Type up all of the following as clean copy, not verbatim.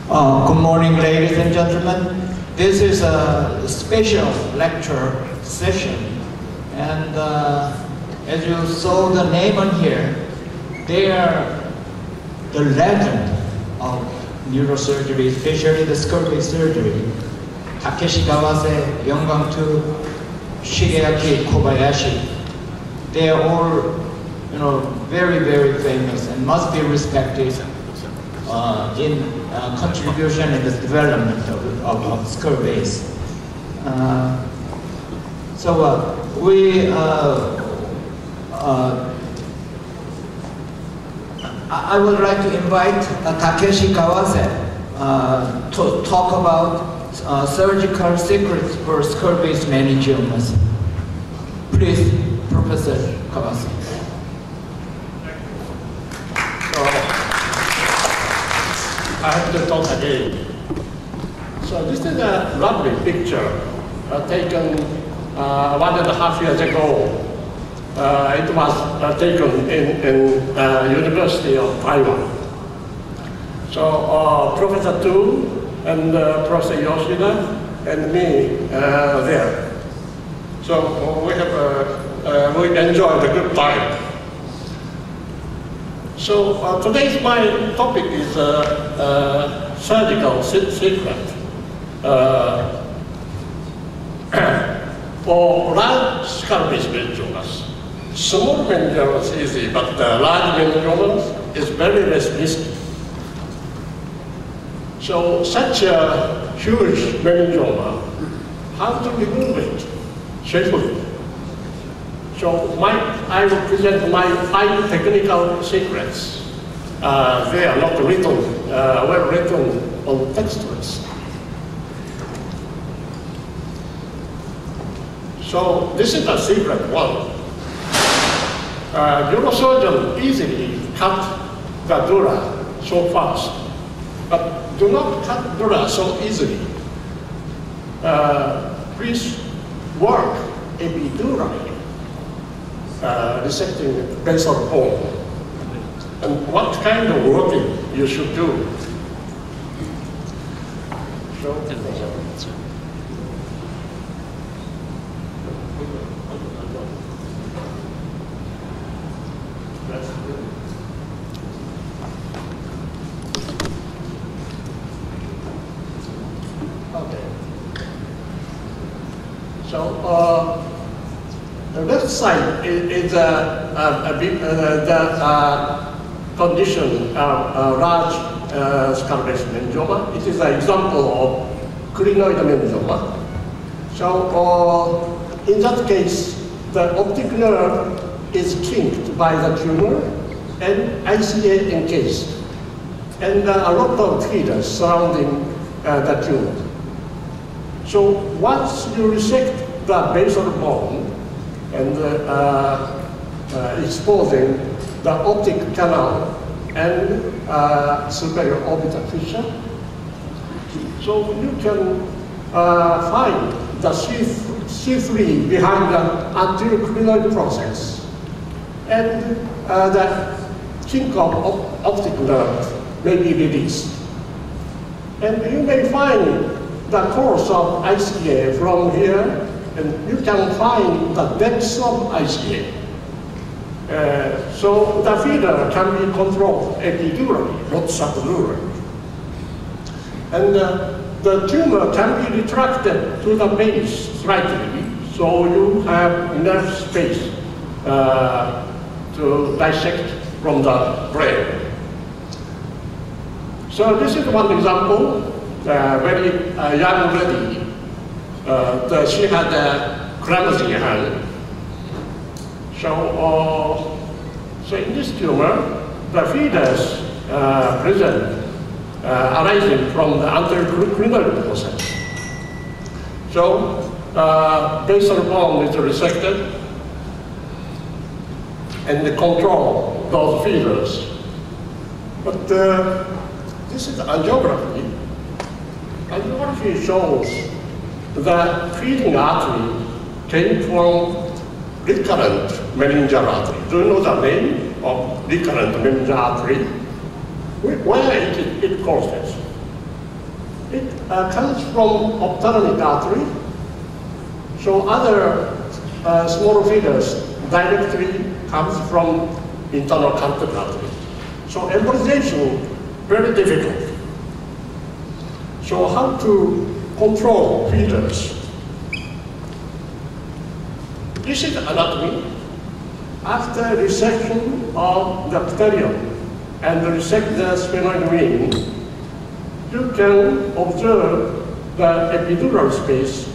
Good morning, ladies and gentlemen. This is a special lecture session, and as you saw the name on here, they are the legend of neurosurgery, especially the skull-base surgery. Takeshi Kawase, Yonggang-tu, Shigeaki Kobayashi. They are all, very, very famous and must be respected in contribution in the development of skull base. I would like to invite Takeshi Kawase to talk about surgical secrets for skull base meningiomas. Please, Professor Kawase. I have to talk again. So this is a lovely picture taken 1.5 years ago. It was taken in University of Taiwan. So Professor Tu and Professor Yoshida and me there. So we enjoyed a good time. So today's my topic is surgical secret. For large skull-base meningiomas, small meningiomas is easy, but large meningiomas is very less risky. So such a huge meningioma, how to remove it safely? So I will present my 5 technical secrets. They are not written, well written on textbooks. So this is the secret one. Neurosurgeon easily cut the dura so fast, but do not cut dura so easily. Please work epidurally. Resecting basal bone, and what kind of working you should do. So, okay. So. The left side is the condition of large skull-base meningioma. It is an example of clinoid meningioma. So in that case, the optic nerve is kinked by the tumor and ICA encased, and a lot of feeders surrounding the tumor. So once you resect the basal bone, and exposing the optic canal and superior orbital fissure. So you can find the C3 behind the anterior clinoid process, and the kink of optic nerve may be released. And you may find the course of ICA from here, and you can find the depth of ICA. So the feeder can be controlled epidurally, not subdurally. And the tumor can be retracted to the base slightly, so you have enough space to dissect from the brain. So this is one example, very young lady. She had a clumsy hand. So in this tumor, the feeders present arising from the anterior clinoid process. So basal bone is resected and control those feeders. But this is angiography. Angiography shows the feeding artery came from recurrent meningeal artery. Do you know the name of recurrent meningeal artery? Where it causes? It comes from ophthalmic artery. So other small feeders directly comes from internal carotid artery. So embolization, very difficult. So how to control feeders? This is anatomy. After resection of the pterium and resect the sphenoid ring, you can observe the epidural space.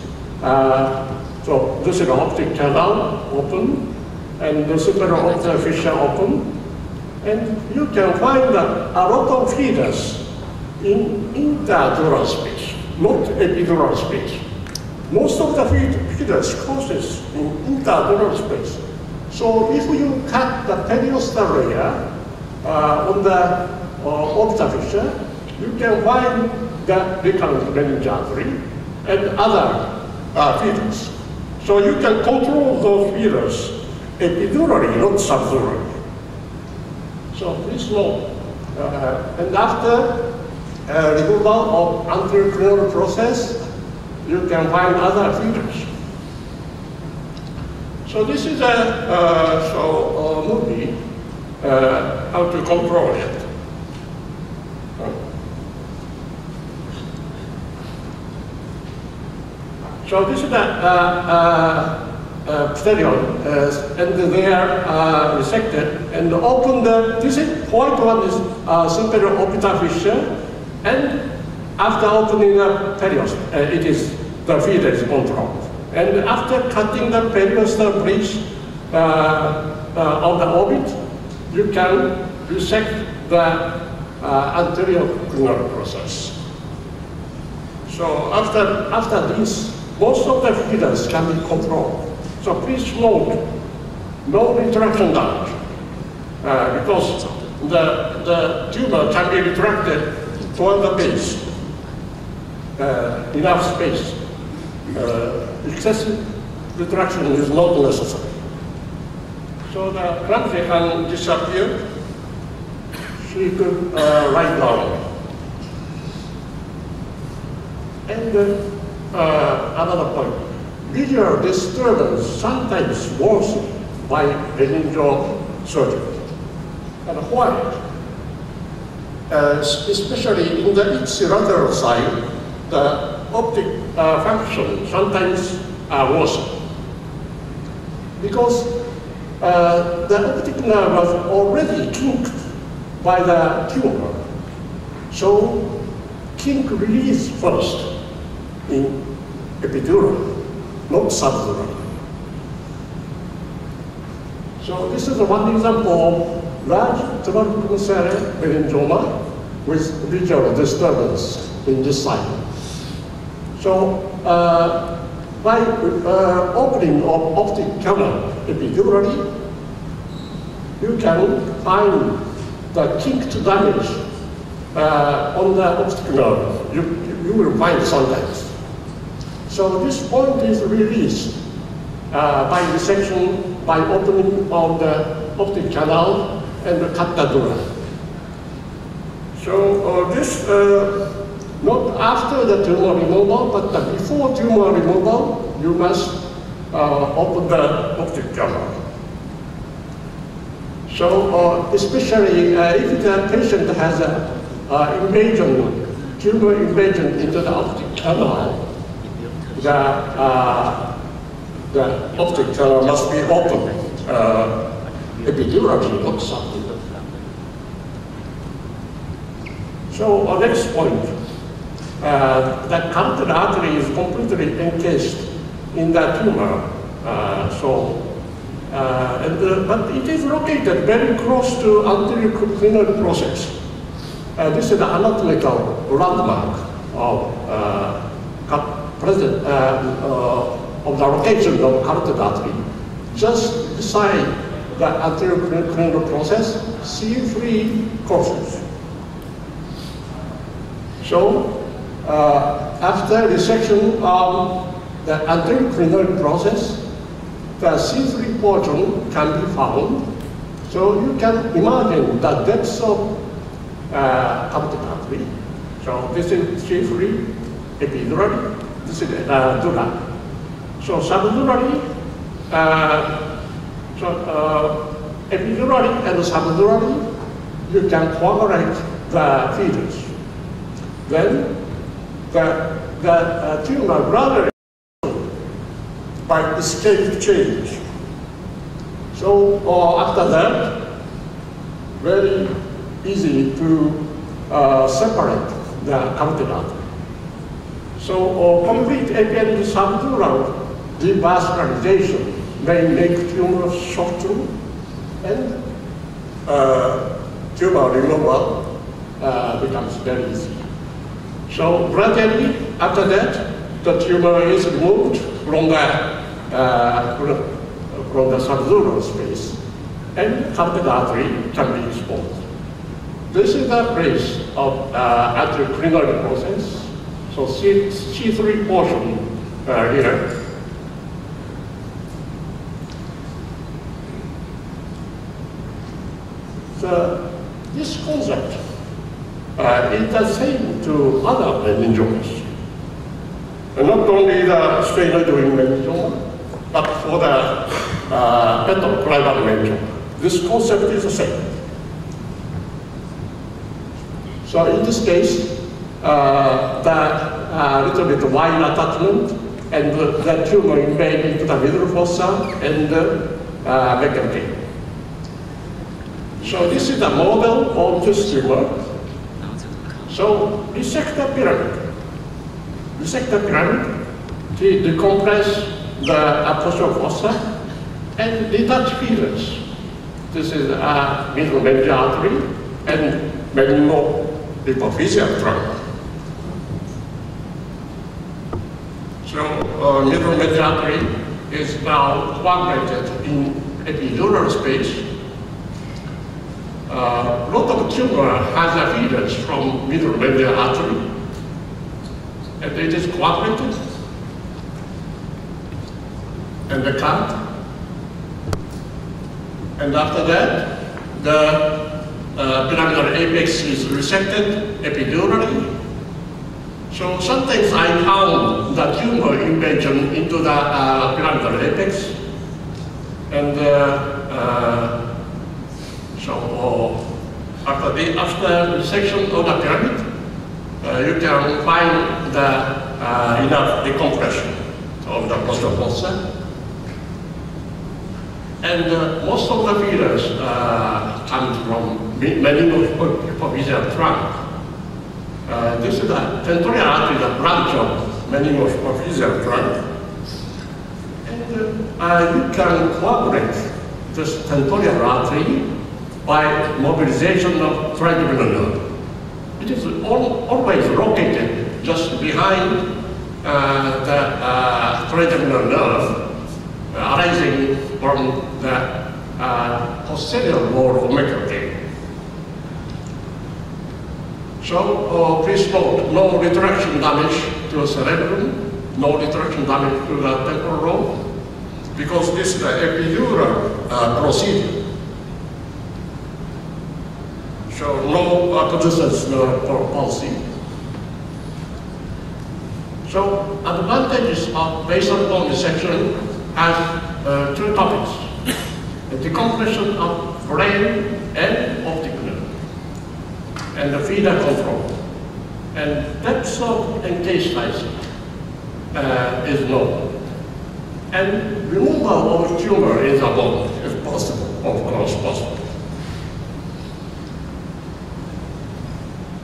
So this is the optic canal open, and the superior optic fissure open. And you can find that a lot of feeders in interdural space, not epidural space. Most of the feeders causes in interdural space. So if you cut the periostal layer on the orbital fissure, you can find the recurrent meningeal artery and other feeders. So you can control those feeders epidurally, not subdurally. So please note, and after removal of anterior cranial process, you can find other feeders. So this is a movie, how to control it. So this is the pterion, and they are resected and open the, this is point one is superior orbital fissure, and after opening the perios, it is the feeder is controlled. And after cutting the periostal bridge of the orbit, you can resect the anterior cranial process. So after this, most of the feeders can be controlled. So please note, no retraction damage, because the tumor can be retracted toward the base, enough space. Excessive retraction is not necessary. So the clamsy can disappear. She could lie down. And another point, visual disturbance sometimes worsen by meningeal surgery. And why? Especially in the ipsilateral side, the optic function sometimes worsen. Because the optic nerve was already kinked by the tumor. So kink release first in epidural, not subdural. So this is one example of large tuberculosis meningioma with visual disturbance in this side. So by opening of optic canal epidurally, you can find the kinked damage on the optic nerve. You will find sometimes. So this point is released by resection, by opening of the optic canal and the cut the dura. So this, not after the tumor removal, but before tumor removal, you must open the optic canal. So especially if the patient has a invasion, tumor invasion into the optic canal, the optic canal must be open epidurally, not subdurally. So next point, the carotid artery is completely encased in the tumor. But it is located very close to anterior cranial process. This is the anatomical landmark of of the location of carotid artery. Just beside the anterior cranial process, C3 crosses. So after resection of the anterior cranial process, the C3 portion can be found. So you can imagine the depth of carotid artery. So this is chiefly epidurally, this is dural. So subdurally, epidurally and subdurally, you can coagulate the fetus. Then the tumor gradually by escape change. So after that, very easy to separate the carotid artery. So complete apical subdural devascularization may make tumor shock through and tumor removal becomes very easy. So gradually after that, the tumor is removed from the subdural space and carotid artery can be exposed. This is the place of arterial process. So C3 portion here. So this concept is the same to other meningiomas. Not only the sphenoid meningioma, but for the petroclival meningioma. This concept is the same. So in this case, the little bit wide attachment and the tumor invade into the middle fossa and mechanically. So this is the model of this tumor. So resect the pyramid. Resect the pyramid to decompress the posterior fossa and detach fetus. This is a middle meningeal artery and meningo-epiphyseal trunk. So middle meningeal artery is now coagulated in epidural space. Lot of tumor has a fetus from middle meningeal artery, and it is coagulated and the cut. And after that, the pyramidal apex is resected epidurally. So sometimes I found the tumor invasion into the pyramidal apex, and after resection of the pyramid, you can find the enough decompression of the posterior fossa. And most of the feeders come from meningo-epiphyseal trunk. This is the tentorial artery, the branch of meningo-epiphyseal trunk. And you can coagulate this tentorial artery by mobilization of trigeminal nerve. It is always located just behind the trigeminal nerve arising from the posterior wall of meningeal. So please note, no retraction damage to the cerebrum, no retraction damage to the temporal lobe, because this is the epidural procedure. So no persistence palsy. So advantages of basal bone dissection has two topics: the decompression of brain and optic nerve, and the feeder control. And depth of encased size is known. And removal of tumor in the bone is possible, of course possible.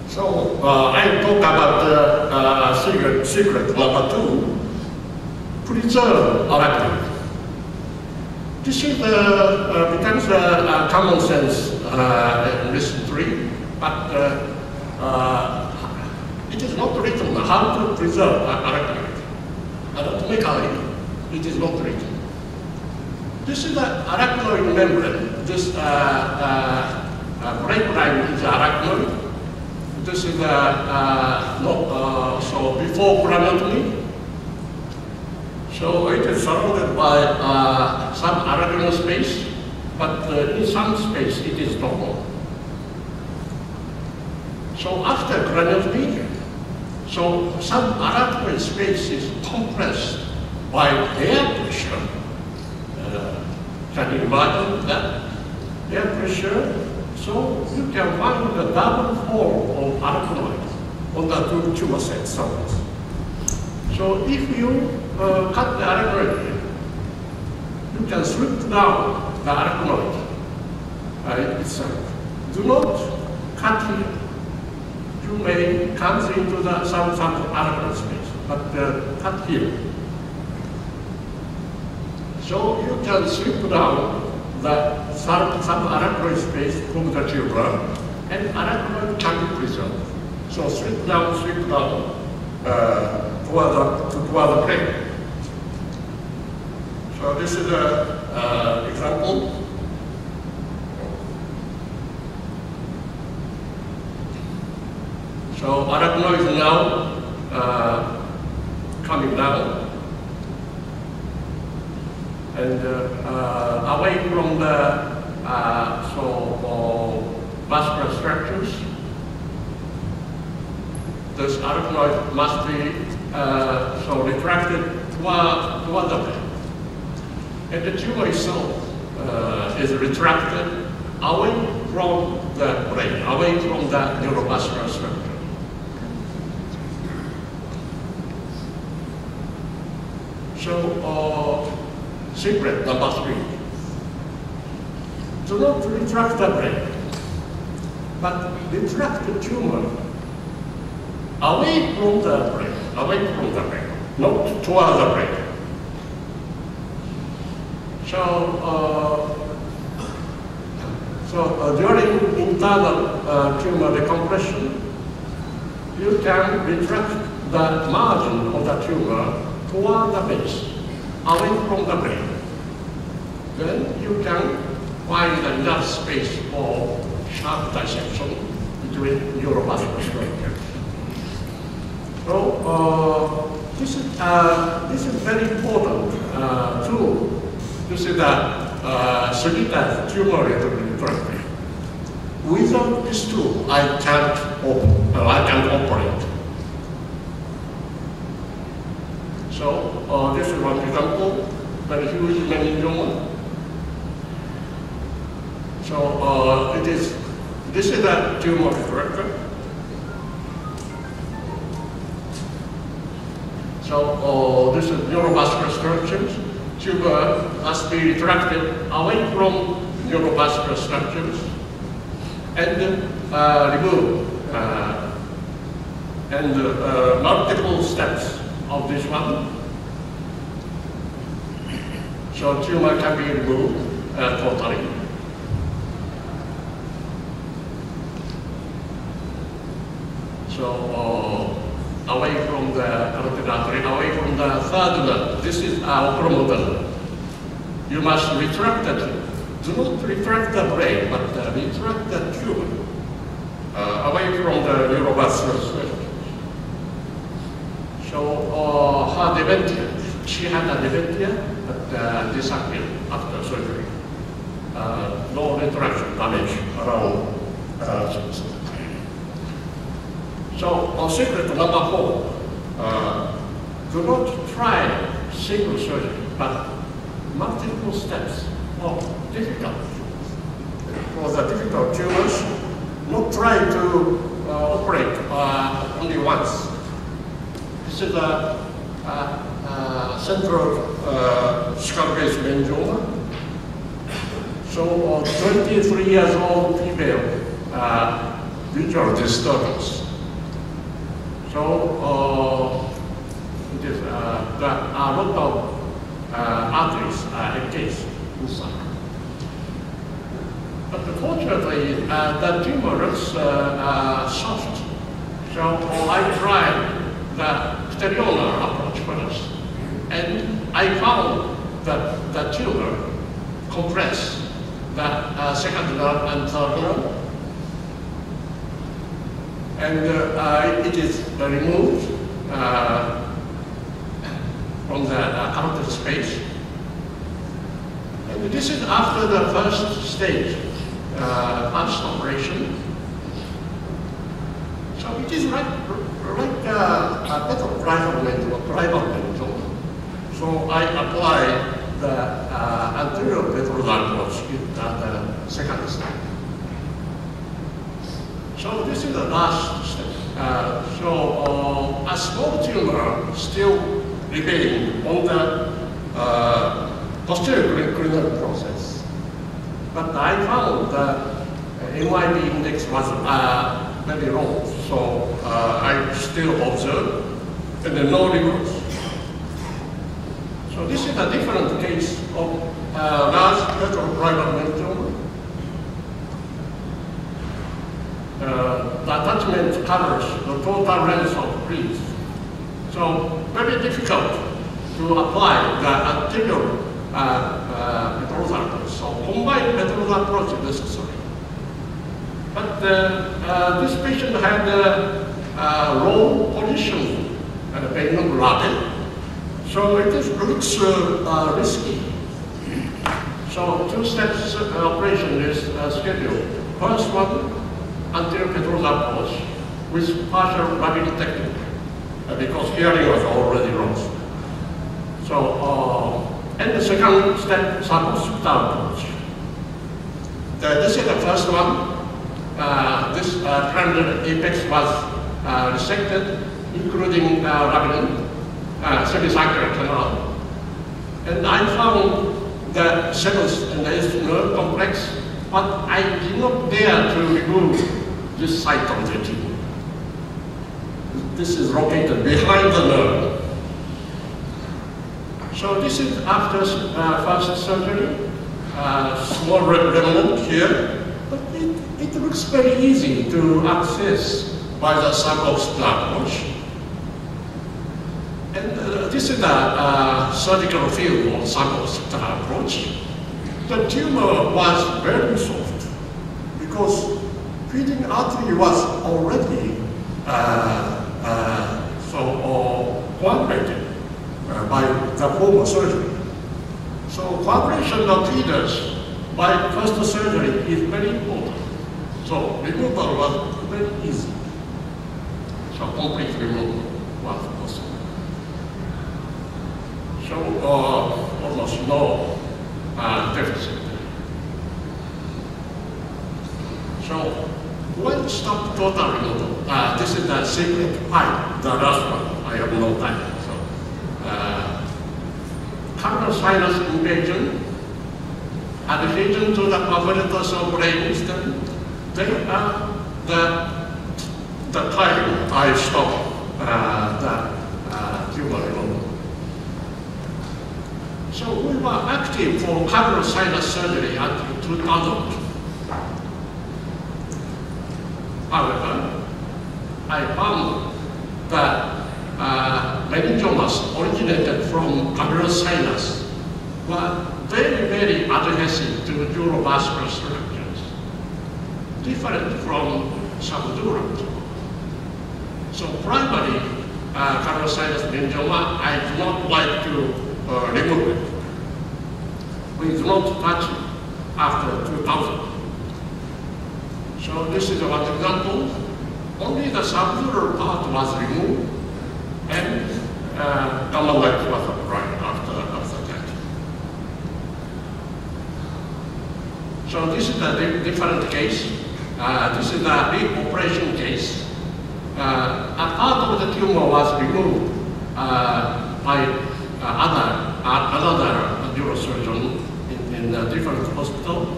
So I talk about the secret number 2, preserve arachnoid. This is becomes a common sense in recently, but it is not written how to preserve arachnoid. Anatomically, it is not written. This is the arachnoid membrane. This break line is arachnoid. This is so before craniotomy. So it is surrounded by some arachnoid space, but in some space it is normal. So after craniotomy, so some arachnoid space is compressed by air pressure. Can you imagine that? Air pressure, so you can find the double fold of arachnoid on the tumor cell surface. So if you cut the arachnoid, you can strip down the arachnoid itself. Do not cut here. You may come into some arachnoid space, but cut here. So you can strip down the some arachnoid space from the tumor, and arachnoid can be preserved. So strip down toward the brain. So this is an example. So arachnoid is now coming down. And away from the vascular structures, this arachnoid must be retracted toward the brain. And the tumor itself is retracted away from the brain, away from the neurovascular structure. So, secret number 3. Do not retract the brain, but retract the tumor away from the brain, not toward the brain. So, during internal tumor decompression, you can retract the margin of the tumor toward the base, away from the brain. Then you can find enough space for sharp dissection between neurovascular structures. So this is very important tool. This is the surgical tumor radiotherapy. Without this tool, I can't operate. So this is one example, very huge meningioma. So this is a tumor retractor. So this is neurovascular structures. Tumor must be retracted away from neurovascular structures and removed. And multiple steps of this one. So tumor can be removed totally. So away from the carotid artery, away from the third nerve. This is our promoter. You must retract the tumor. Do not retract the brain, but retract the tumor away from the neurovascular structure. So her dementia, she had a dementia, but disappeared after surgery. No retraction damage around. So secret number 4, do not try single surgery, but multiple steps of difficult. For the difficult tumors, not try to operate only once. This is a central skull-base meningioma. So 23 years old female visual disturbance. So it is, there are a lot of arteries encased inside. But unfortunately, the tumor looks soft. So I tried the pteriolar approach first, and I found that the tumor compressed the second nerve and third nerve. And it is removed from the carotid space. And this is after the first stage, first operation. So it is like a better private mental. So I apply the anterior petrosal approach in the second step. So this is the last step. A small tumor still remains on the posterior cranial process. But I found that MIB index was very low, so I still observe, and then no regrowth. So this is a different case of large petroprivate tumor. The attachment covers the total length of breeze. So very difficult to apply the anterior petrosal approach. So combined petrosal approach is necessary. But this patient had a low position pavement lateral, so it looks risky. So two steps operation is scheduled. First one, anterior petrosal approach with partial rapid technique because hearing was already lost. So, and the second step, suboccipital approach. This is the first one. This cranial apex was resected, including labyrinth, semicircular canal. And I found the seventh and eighth nerve complex, but I did not dare to remove this site of the tumor. This is located behind the nerve. So this is after first surgery, small remnant here. But it looks very easy to access by the suboccipital approach. And this is the surgical field of suboccipital approach. The tumor was very soft because feeding artery was already coagulated by the former surgery. So coagulation of feeders by first surgery is very important. So removal was very easy. So complete removal was possible. So almost no deficit. So when stop total removal, this is the secret pipe, the last one. I have no time. So coronal sinus invasion, adhesion to the perforators of brainstem, they are the time I stop the tumor removal. So we were active for coronal sinus surgery until 2000. However, I found that meningiomas originated from coronal sinus were very, very adhesive to neurovascular structures, different from subdural tumor. So primary coronal sinus meningioma, I do not like to remove it. We do not touch it after 2000. So this is one example. Only the subdural part was removed, and gamma knife was applied after that. So this is a different case. This is a big operation case. A part of the tumor was removed by another neurosurgeon in a different hospital.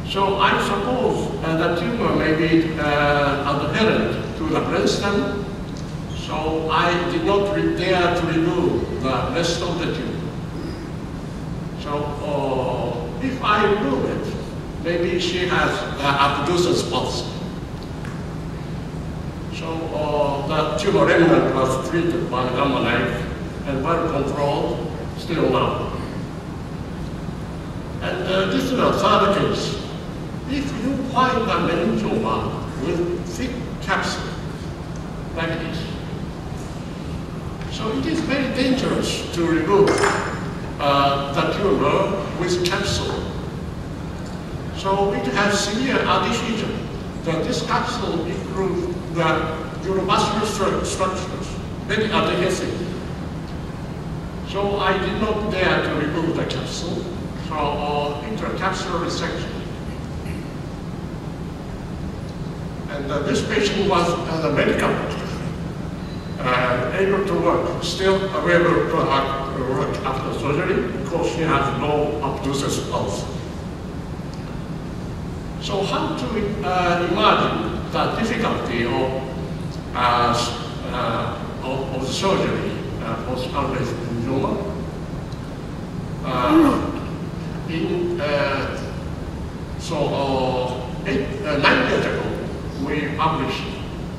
So I suppose the tumor may be adherent to the brainstem. So I did not dare to remove the rest of the tumor. So if I remove it, maybe she has abducens spots. So the tumor remnant was treated by gamma knife and well controlled still now. And this is a third case. If you find a meningioma with thick capsule, like this, so it is very dangerous to remove the tumor with capsule. So it has severe adhesion. This capsule includes the neuromuscular structures, very adhesive. So I did not dare to remove the capsule, so intracapsular resection. And this patient was the medical able to work, still available to work after surgery because she has no obtusus pulse. So how to imagine the difficulty of the surgery post-alveolar meningioma? 9 years ago, we published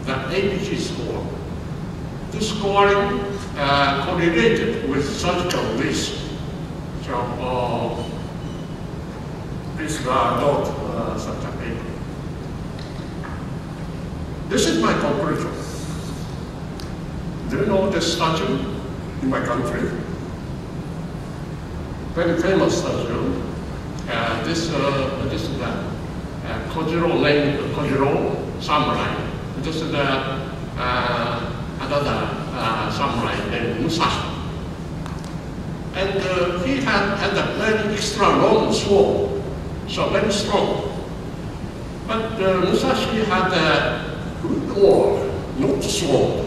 the APG score. This scoring correlated with surgical risk. So please note such a paper. This is my conclusion. Do you know this statue in my country? Very famous statue. This is the Kojiro named Kojiro samurai. This is another samurai named Musashi. And he had a very extra long sword, so very strong. But Musashi had a good war, not sword.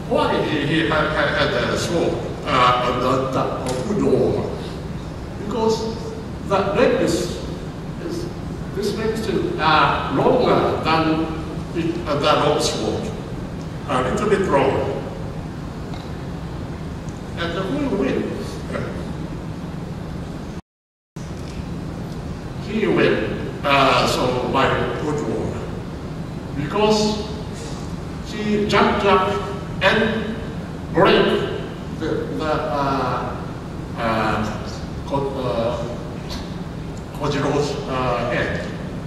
Why he had a sword, a good war? Because the leg this leg is longer than the long sword, a little bit longer. And who will win? He will, so by good war. Because he jumped up and break Kojiro's head,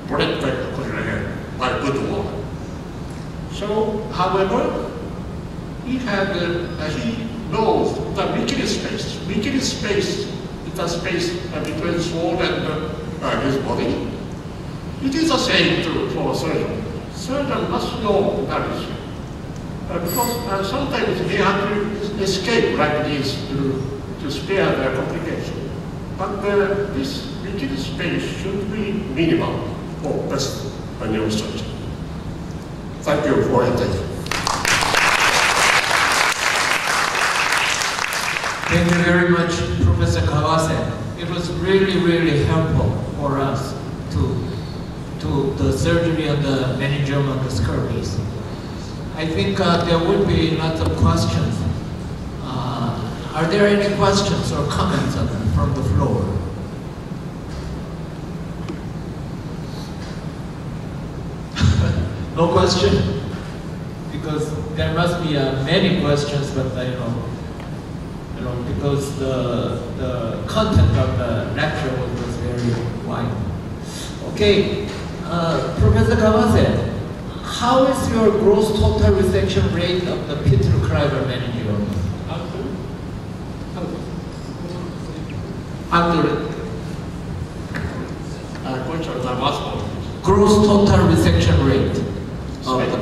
break Kojiro's head by good war. So, however, he knows the weakly space. Weakly space is the space between sword and his body. It is the same for a surgeon. Surgeon must know that issue. Because sometimes they have to escape like this to spare their complication. But this weakly space should be minimal for best neurosurgeon. Thank you for your attention. Thank you very much, Professor Kawase. It was really, really helpful for us to the surgery of the meningioma of the scurvies. I think there would be lots of questions. Are there any questions or comments from the floor? No question? Because there must be many questions, but because the content of the lecture was very wide. Okay, Professor Kawase, how is your gross total resection rate of the Peter-Kleiber meningioma? 100. Gross total resection rate of the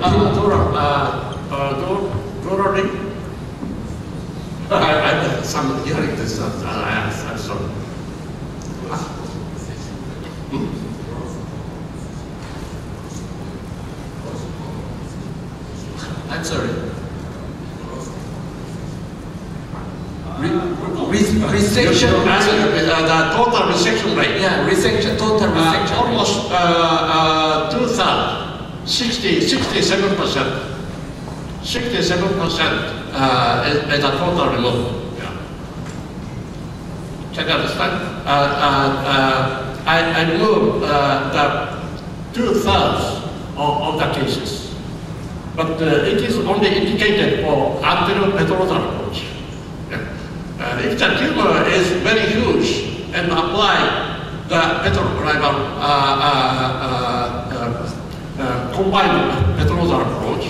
I'm hearing this. I'm sorry. I'm sorry. Resection. The total resection rate. Yeah, resection, total resection almost 67%. 67% is a total removal. Yeah. Can you understand? I removed the 2/3 of the cases. But it is only indicated for anterior petrosal approach. If the tumor is very huge and apply the petrokleiber combined petrosal approach,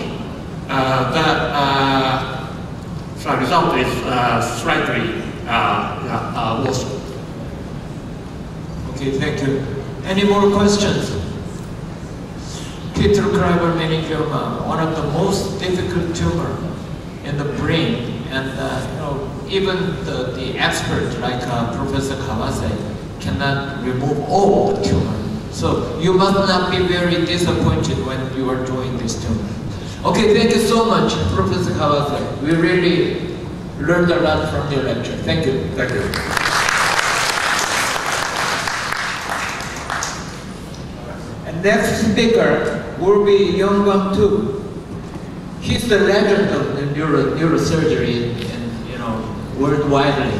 the result is slightly worse. Okay, thank you. Any more questions? Petroclival meningioma, one of the most difficult tumor in the brain, and even the expert like Professor Kawase cannot remove all the tumor. So you must not be very disappointed when you are doing this tumor. Okay, thank you so much, Professor Kawase. We really learned a lot from your lecture. Thank you. Thank you. And next speaker will be Young-Gwang Tu. He's the legend of the neurosurgery and worldwide.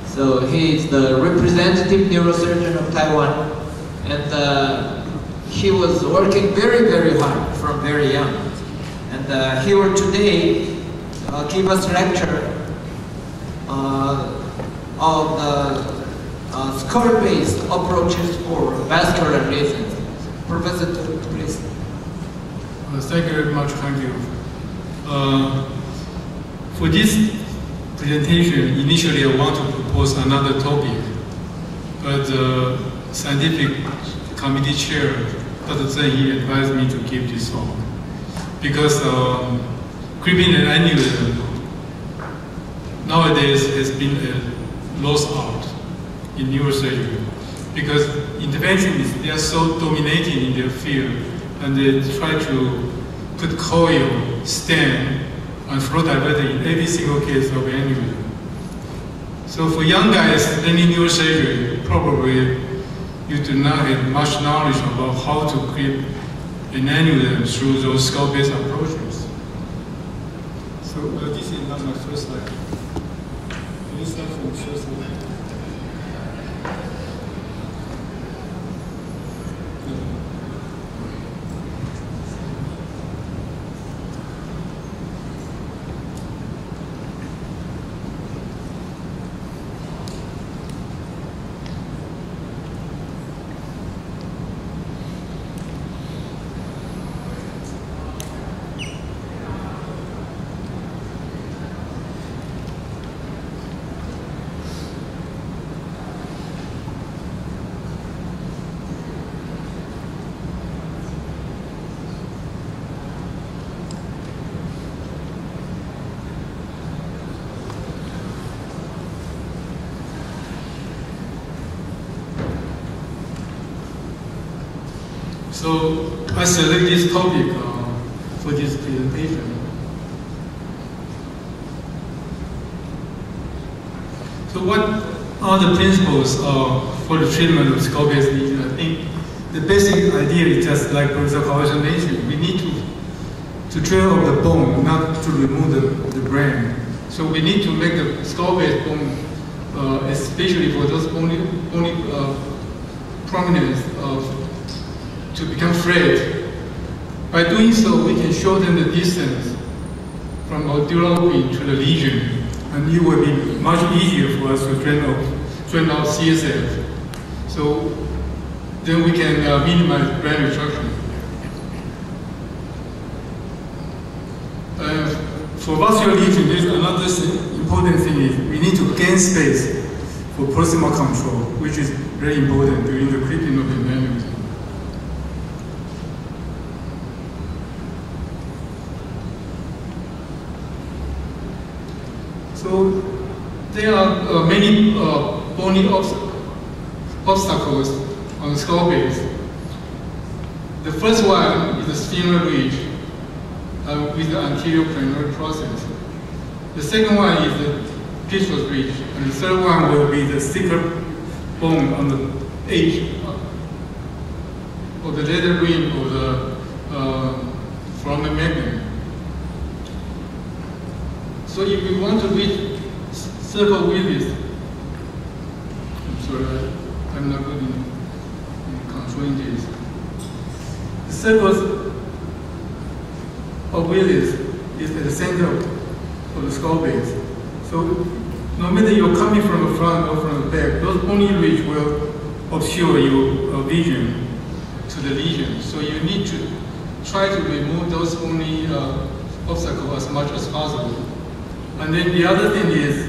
So he's the representative neurosurgeon of Taiwan, and he was working very, very hard from very young. And he will today give us a lecture on the skull-based approaches for vascular lesions. Professor Tu, please. Thank you very much, thank you. For this presentation, initially I want to propose another topic, but the scientific committee chair, Dr. Zheng, he advised me to give this talk. Because creeping and aneurysm nowadays has been a lost art in neurosurgery. Because interventionists, they are so dominating in their field, and they try to put coil, stent, and flow diverter in every single case of aneurysm. So for young guys learning neurosurgery, probably you do not have much knowledge about how to create an aneurysm through those skull-based approaches. So this is not my first slide. Can you start from the first slide? So I select this topic for this presentation. So what are the principles for the treatment of skull-based lesion? I think the basic idea is just like Professor Kawase mentioned. We need to drill off the bone, not to remove the brain. So we need to make the skull-based bone, especially for those bony prominence to become flat. By doing so, we can shorten the distance from our dural opening to the lesion, and it will be much easier for us to drain out CSF. So then we can minimize brain retraction. For vascular lesion, there's another important thing is we need to gain space for proximal control, which is very important during the creeping of the aneurysm. So there are many bony obstacles on the skull base. The first one is the sphenical ridge with the anterior planar process. The second one is the pitchfork ridge, and the third one will be the thicker bone on the edge of the lateral rim of the foramen magnum. So if we want to reach circle Willis, I'm sorry, I'm not good in controlling this. The circles of Willis is at the center of the skull base. So no matter you're coming from the front or from the back, those bony ridge will obscure your vision to the lesion. So you need to try to remove those bony obstacles as much as possible. And then the other thing is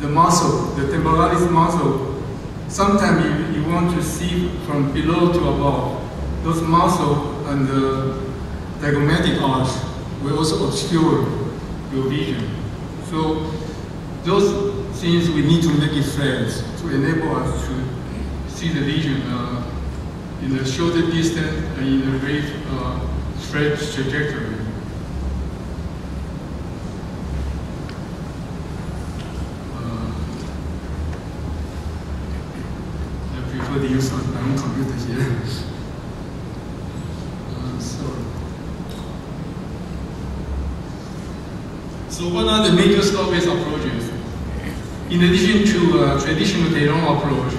the muscle, the temporalis muscle. Sometimes you want to see from below to above. Those muscles and the diagrammatic arch will also obscure your vision. So those things we need to make it flat to enable us to see the vision in a shorter distance and in a very straight trajectory. I prefer to use my own computer here. So what are the major scope-based approaches? In addition to traditional Taylor approach,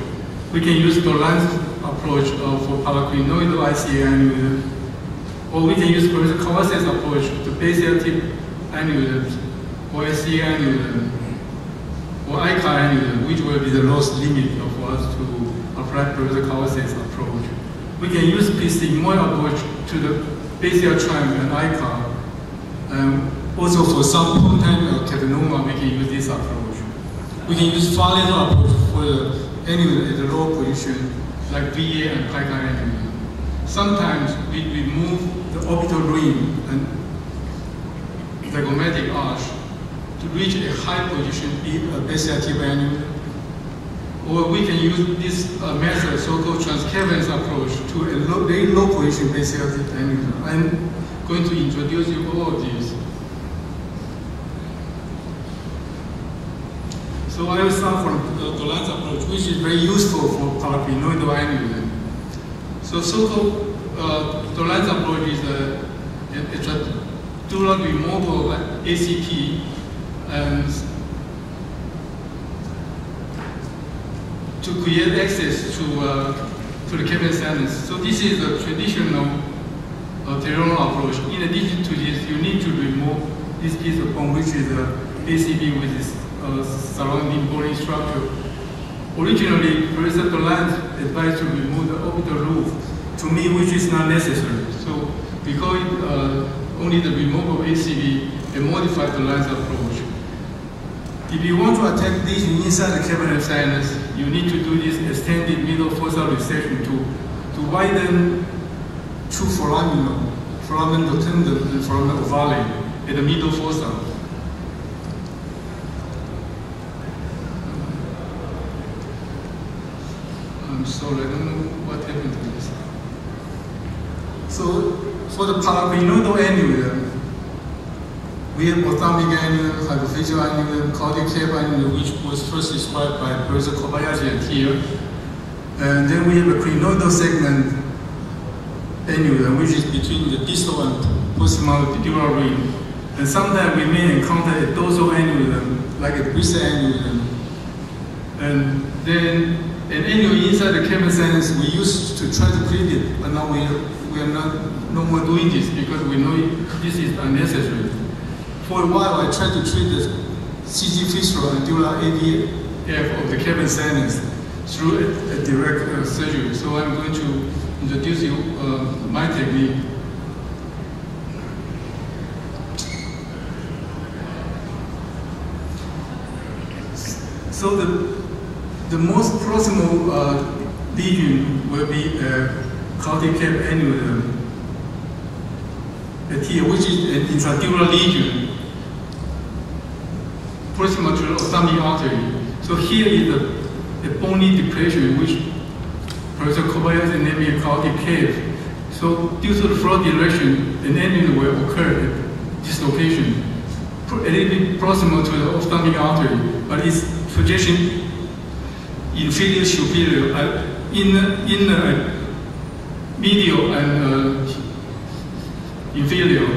we can use Dolan's approach for paracrinoidal ICA aneurysm, or we can use Professor Kawasei's approach to basic tip aneurysms, or SCA aneurysm, or ICA aneurysm, which will be the lowest limit for us to apply Professor Kawasei's approach. We can use PC-Moy approach to the basic tram and ICA. Also, for some point-time carcinoma, we can use this approach. We can use far lateral approach for the aneurysm at the lower position, like VA and pica aneurysm. Sometimes we remove the orbital ring and diagrammatic arch to reach a high position basic tip aneurysm. Or we can use this method, so-called transcavernous approach, to a very low position basic tip aneurysm. I'm going to introduce you all of these. So I will start from Dolan's approach, which is very useful for paracrinoidal aneurysm. So so-called Dolan's approach is a dual removal ACP and to create access to the cavernous sinus. So this is the traditional Taylor approach. In addition to this, you need to remove this piece of bone, which is the ACP with this surrounding bony structure. Originally, Professor Dolan advised to remove the orbital roof, to me, which is not necessary. So we call it only the removal of ACV and modify Dolan's approach. If you want to attack lesion inside the cavernous sinus, you need to do this extended middle fossa resection to widen two foramen rotundum and foramen ovale at the middle fossa. Sorry, I don't know what happened to this. So, for the paracrinoidal aneurysm, we have ophthalmic aneurysm, hypophyseal aneurysm, caudate cave aneurysm, which was first described by Professor Kobayashi and here. And then we have a crinoidal segment aneurysm, which is between the distal and proximal epidural ring. And sometimes we may encounter a dorsal aneurysm, like a Bristol aneurysm. And then an aneurysm inside the cavernous sinus, we used to try to treat it, but now we are no more doing this because we know this is unnecessary. For a while, I tried to treat the CG fistula and dural AVF of the cavernous sinus through a direct surgery. So I'm going to introduce you my technique. So the most proximal lesion will be a caudate cave aneurysm at here, which is an intradural lesion proximal to the ophthalmic artery. So here is a bony depression, which Professor Kobayashi named it caudate cave. So due to the flow direction, an aneurysm will occur at this location, a little bit proximal to the ophthalmic artery, but its projection inferior superior in medial and inferior.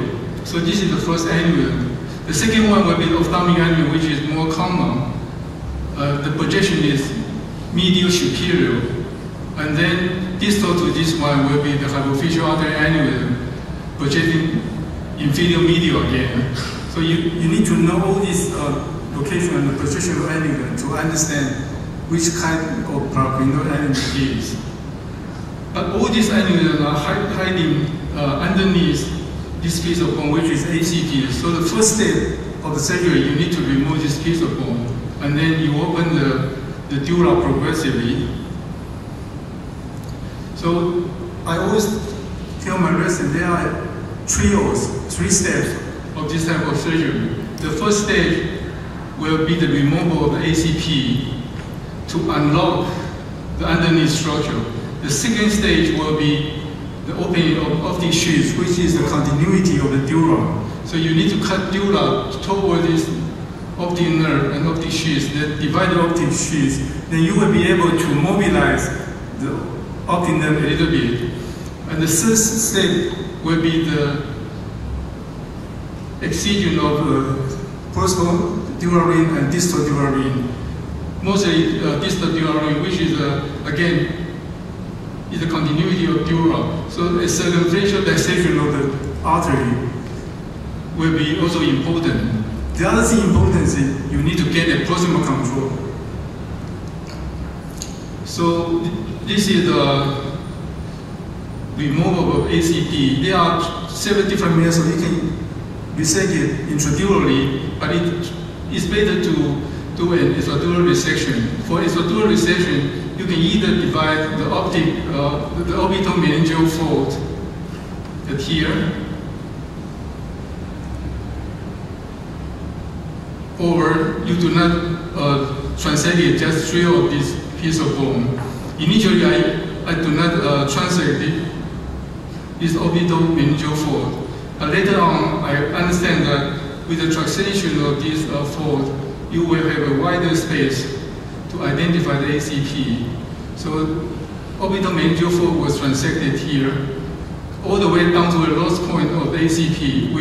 So this is the first aneurysm. The second one will be the ophthalmic aneurysm, which is more common. The projection is medial superior. And then distal to this one will be the hypophyseal artery aneurysm, projecting inferior medial again. So you need to know all these location and the projection of aneurysm to understand which kind of paracrinoidal aneurysm it is. But all these aneurysms are hiding underneath this piece of bone, which is ACP. So the first step of the surgery, you need to remove this piece of bone, and then you open the dura progressively. So I always tell my resident there are three steps of this type of surgery. The first stage will be the removal of the ACP to unlock the underneath structure. The second stage will be the opening of optic sheaths, which is the continuity of the dura. So you need to cut dura toward this optic nerve and optic sheaths, then divide the optic sheaths. Then you will be able to mobilize the optic nerve a little bit. And the third step will be the excision of proximal dural ring and distal dural ring. Mostly distal dural ring, which is again is the continuity of dura. So a circumferential dissection of the artery will be also important. The other thing important is you need to get a proximal control. So this is the removal of ACP. There are 7 different methods. You can resect it intradurally, but it's better to do an extradural resection. For extradural resection, you can either divide the orbital meningeal fold at here, or you do not transect it, just drill this piece of bone. Initially, I do not transect this orbital meningeal fold, but later on, I understand that with the translation of this fold, you will have a wider space to identify the ACP. So orbital meningeal fold was transected here, all the way down to the lowest point of the ACP,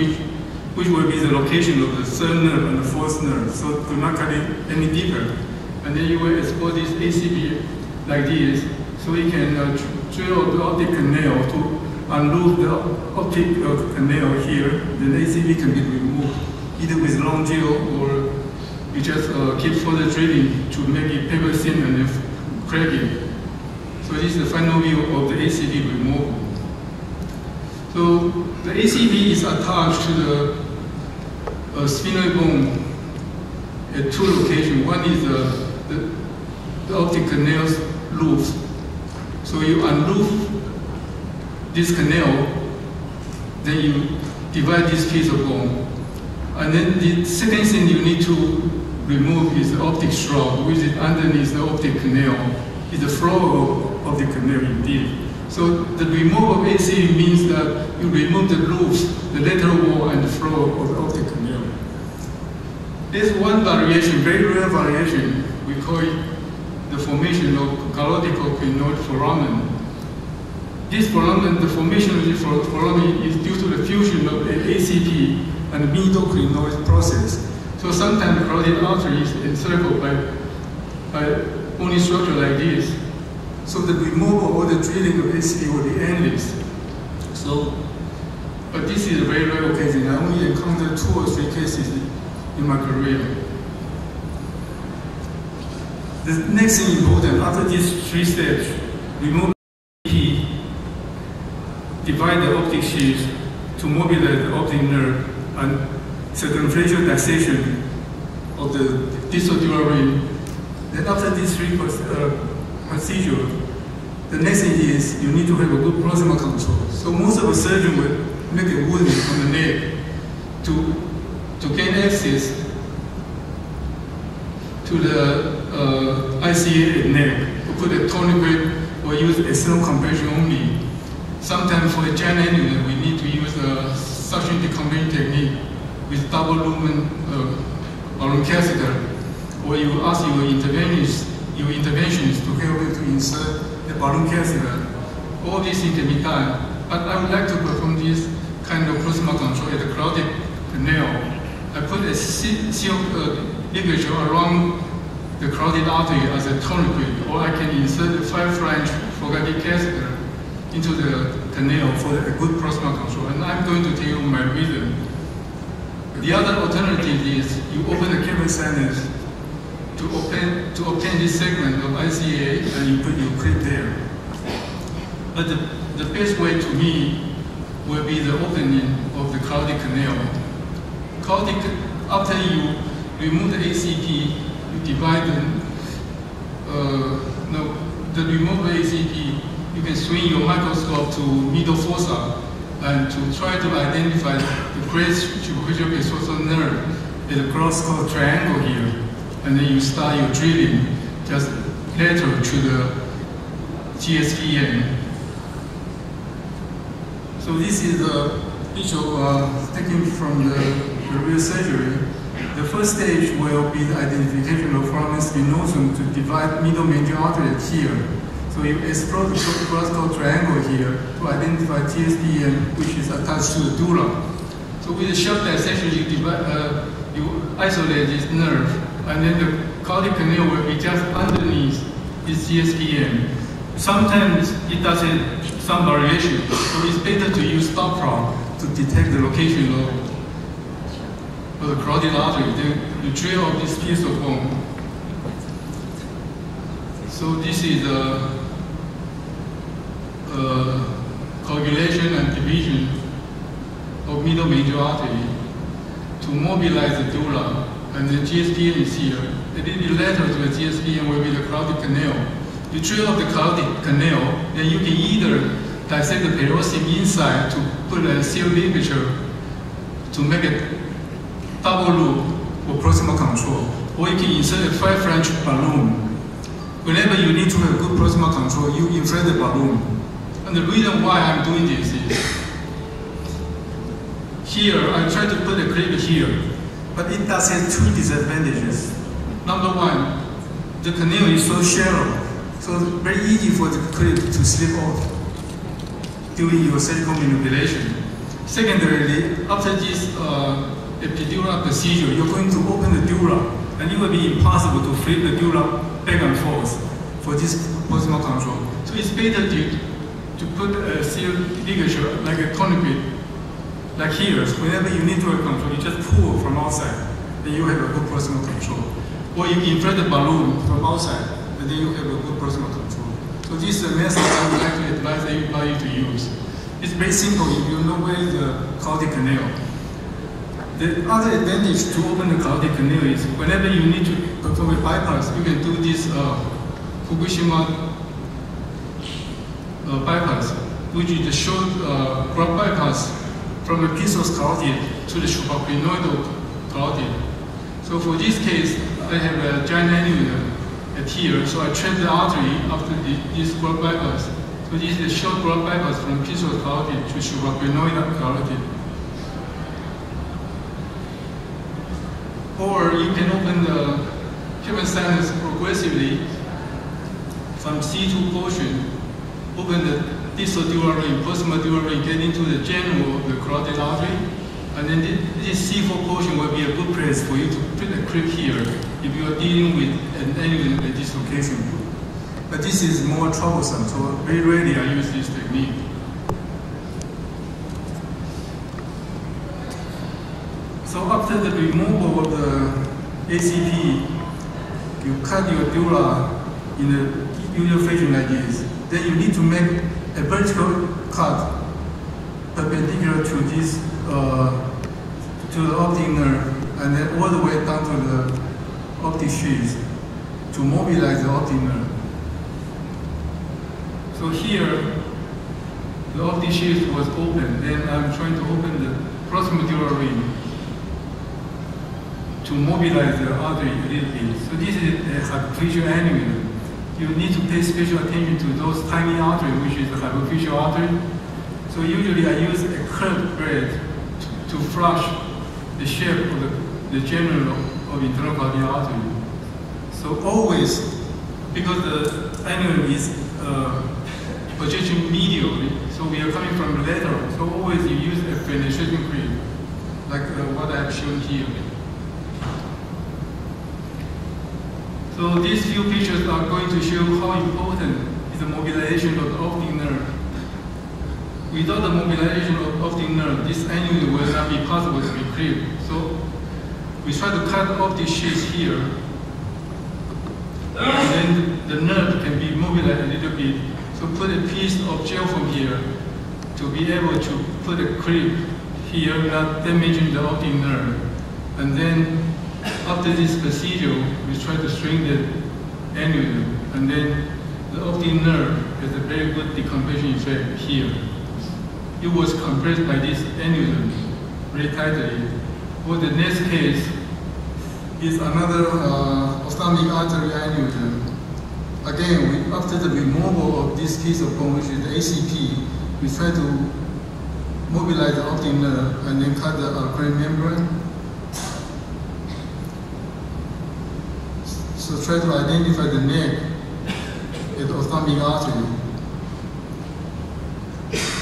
which will be the location of the third nerve and the fourth nerve. So do not cut it any deeper. And then you will export this ACP like this, so you can drill the optic canal to unloop the optic canal here. Then the ACP can be removed, either with long drill or you just keep further drilling to make it paper thin and then crack it. So this is the final view of the ACP removal. So the ACP is attached to the sphenoid bone at 2 locations. One is the optic canal's loop. So you unloop this canal, then you divide this piece of bone. And then the second thing you need to remove is the optic shroud, which is underneath the optic canal. It's the floor of the canal indeed. So the removal of ACP means that you remove the loops, the lateral wall, and the floor of the optic canal. There's one variation, very rare variation. We call it the formation of carotid-crinoid foramen. This foramen, the formation of this foramen is due to the fusion of the ACP and the midoclinoid process. So sometimes the carotid artery is encircled by bony structure like this. So the removal or the drilling of ACP will be endless. So, but this is a very rare occasion. I only encountered 2 or 3 cases in my career. The next thing important, after these 3 steps, remove ACP, divide the optic sheath to mobilize the optic nerve, and circumferential dissection of the distal dural ring. Then after these 3 procedures, the next thing is you need to have a good proximal control. So most of the surgeon will make a wound on the neck to gain access to the ICA at neck, to put a tourniquet or use external compression only. Sometimes for a giant annulus, we need to use a suction decompression technique with double lumen balloon catheter, or you ask your interventions to help you to insert the balloon catheter. All these things can be done, but I would like to perform this kind of proximal control at the carotid canal. I put a silk ligature around the carotid artery as a tourniquet, or I can insert a 5-flange forgatic catheter into the canal for a good proximal control. And I'm going to tell you my reason. The other alternative is you open the cavern sinus to obtain this segment of ICA, and you clip there. But the best way to me will be the opening of the carotid canal. After you remove the ACP, you divide the removed ACP, you can swing your microscope to middle fossa and to try to identify the great superficial pesoso nerve at a cross-cut triangle here. And then you start your drilling just lateral to the GSPN. So this is a picture taken from the real surgery. The first stage will be the identification of foramen spinosum to divide middle major artery here. So you explore the cross-cut triangle here to identify TSPN, which is attached to the dura. So with a sharp dissection, you isolate this nerve, and then the cardiac canal will be just underneath this TSPN. Sometimes it does some variation, so it's better to use stop prong to detect the location of the carotid artery. Then you drill up this piece of bone. So this is coagulation and division of middle major artery to mobilize the dura, and the GSPN is here. A little bit later to the GSPN will be the carotid canal. You drill up the carotid canal, then you can either dissect the periosteum inside to put a seal ligature to make a double loop for proximal control, or you can insert a 5 French balloon. Whenever you need to have good proximal control, you inflate the balloon. And the reason why I'm doing this is, here I try to put a clip here, but it does have 2 disadvantages. Number one, the canal is so shallow, so it's very easy for the clip to slip off during your surgical manipulation. Secondarily, after this epidural procedure, you're going to open the dura, and it will be impossible to flip the dura back and forth for this proximal control. So it's better to put a seal ligature like a tourniquet, like here. So whenever you need to have control, you just pull from outside, then you have a good proximal control. Or you inflate the balloon from outside, and then you have a good proximal control. So this is a method I would like to advise everybody to use. It's very simple if you know where is the carotid canal. The other advantage to open the carotid canal is whenever you need to perform a bypass, you can do this Fukushima bypass, which is the short graft bypass from the Pissos carotid to the supracrinoidal carotid. So for this case, I have a giant annulus at here, so I trap the artery after this graft bypass. So this is a short graft bypass from Pissos carotid to supracrinoidal carotid. Or you can open the human sinus progressively from C2 portion, open the distal dural ring, proximal dural ring, get into the general of the carotid artery, and then this C4 portion will be a good place for you to put a clip here if you are dealing with an annulus dislocation. But this is more troublesome, so very rarely I use this technique. So after the removal of the ACP, you cut your dura in a usual fashion like this. Then you need to make a vertical cut perpendicular to this, to the optic nerve, and then all the way down to the optic sheath to mobilize the optic nerve. So here, the optic sheath was open. Then I'm trying to open the proximal dural ring to mobilize the artery a little bit. So this is a hypophyseal annulus. You need to pay special attention to those tiny arteries, which is the hypophyseal artery. So usually I use a curved blade to flush the shape of the general of internal carotid artery. So always, because the annulus is projection medially, so we are coming from lateral. So always you use a penetration clip, like what I have shown here. So these few pictures are going to show how important is the mobilization of the optic nerve. Without the mobilization of optic nerve, this annulus will not be possible to be clipped. So we try to cut off this sheath here, and then the nerve can be mobilized a little bit. So put a piece of gel from here to be able to put a clip here, not damaging the optic nerve. And then after this procedure, we try to shrink the annulus, and then the optic nerve has a very good decompression effect here. It was compressed by this aneurysm very tightly. For the next case is another ophthalmic artery aneurysm. Again, after the removal of this piece of bone, which is the ACP, we try to mobilize the optic nerve and then cut the arterial membrane. So try to identify the neck at the ophthalmic artery.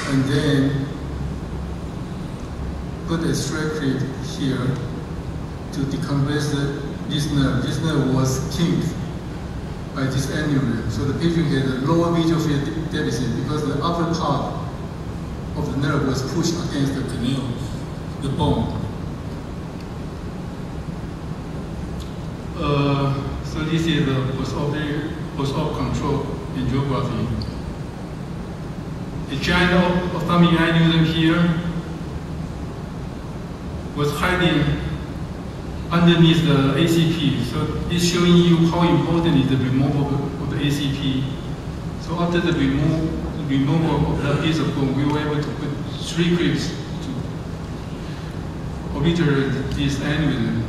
And then put a straight clip here to decompress this nerve. This nerve was kinked by this aneurysm. So the patient had a lower visual field deficit because the upper part of the nerve was pushed against the canal, the bone. So this is the post-op control angiography. A giant ophthalmic aneurysm here was hiding underneath the ACP. So it's showing you how important is the removal of the ACP. So after the removal of that piece of bone, we were able to put 3 clips to obliterate this aneurysm.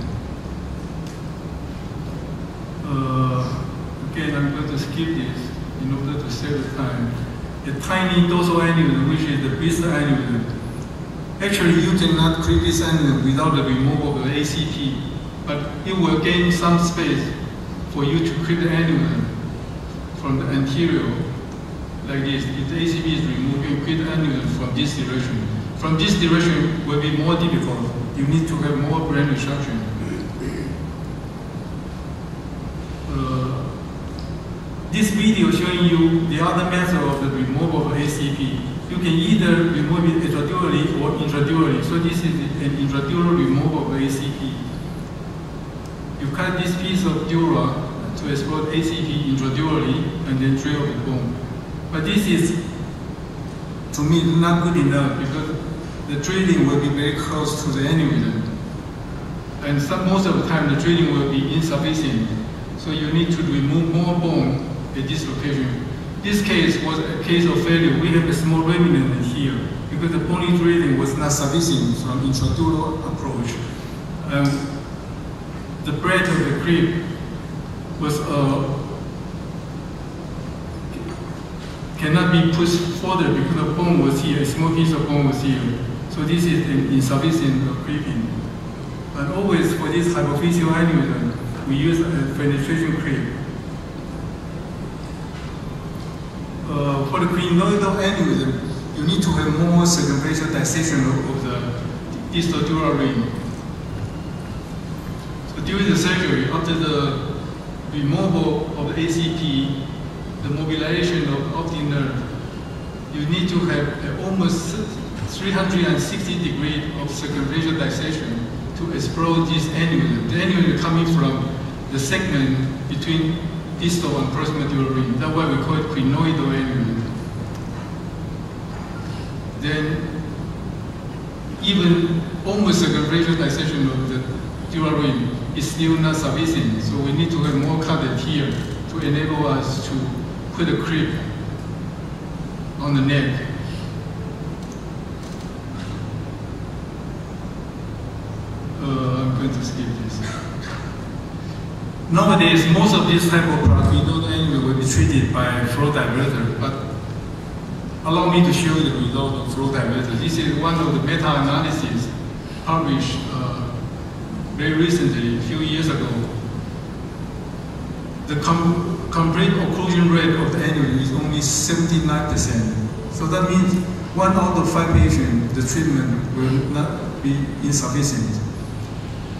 Again, I'm going to skip this in order to save the time. A tiny dorsal aneurysm, which is the blister aneurysm. Actually, you cannot create this aneurysm without the removal of the ACP, but it will gain some space for you to create the aneurysm from the anterior, like this. If the ACP is removed, you create the aneurysm from this direction. From this direction will be more difficult. You need to have more brain restructuring. This video showing you the other method of the removal of ACP. You can either remove it extradurally or intradurally. So this is an intradural removal of ACP. You cut this piece of dura to exploit ACP intradurally and then drill the bone. But this is, to me, not good enough because the drilling will be very close to the aneurysm. And most of the time, the drilling will be insufficient. So you need to remove more bone at this location. This case was a case of failure. We have a small remnant here because the bony drilling was not sufficient from intradural approach. The breadth of the creep was cannot be pushed further because the bone was here, a small piece of bone was here. So this is an insufficient creeping. And always for this hypophyseal aneurysm, we use a penetration creep. For the crinoidal aneurysm, you need to have more circumferential dissection of the distal dural ring. So during the surgery, after the removal of the ACP, the mobilization of the optic nerve, you need to have almost 360 degrees of circumferential dissection to explore this aneurysm. The aneurysm coming from the segment between distal and proximal dural ring. That's why we call it crinoidal aneurysm. Then, even almost circumferential dissection of the dural ring is still not sufficient. So we need to have more cut here to enable us to put a creep on the neck. I'm going to skip this. Nowadays, most of this type of crinoidal aneurysm will be treated by flow diverter, but allow me to show you the result of flow diverter. This is one of the meta-analyses published very recently, a few years ago. The complete occlusion rate of the aneurysm is only 79%. So that means 1 out of 5 patients, the treatment will not be insufficient.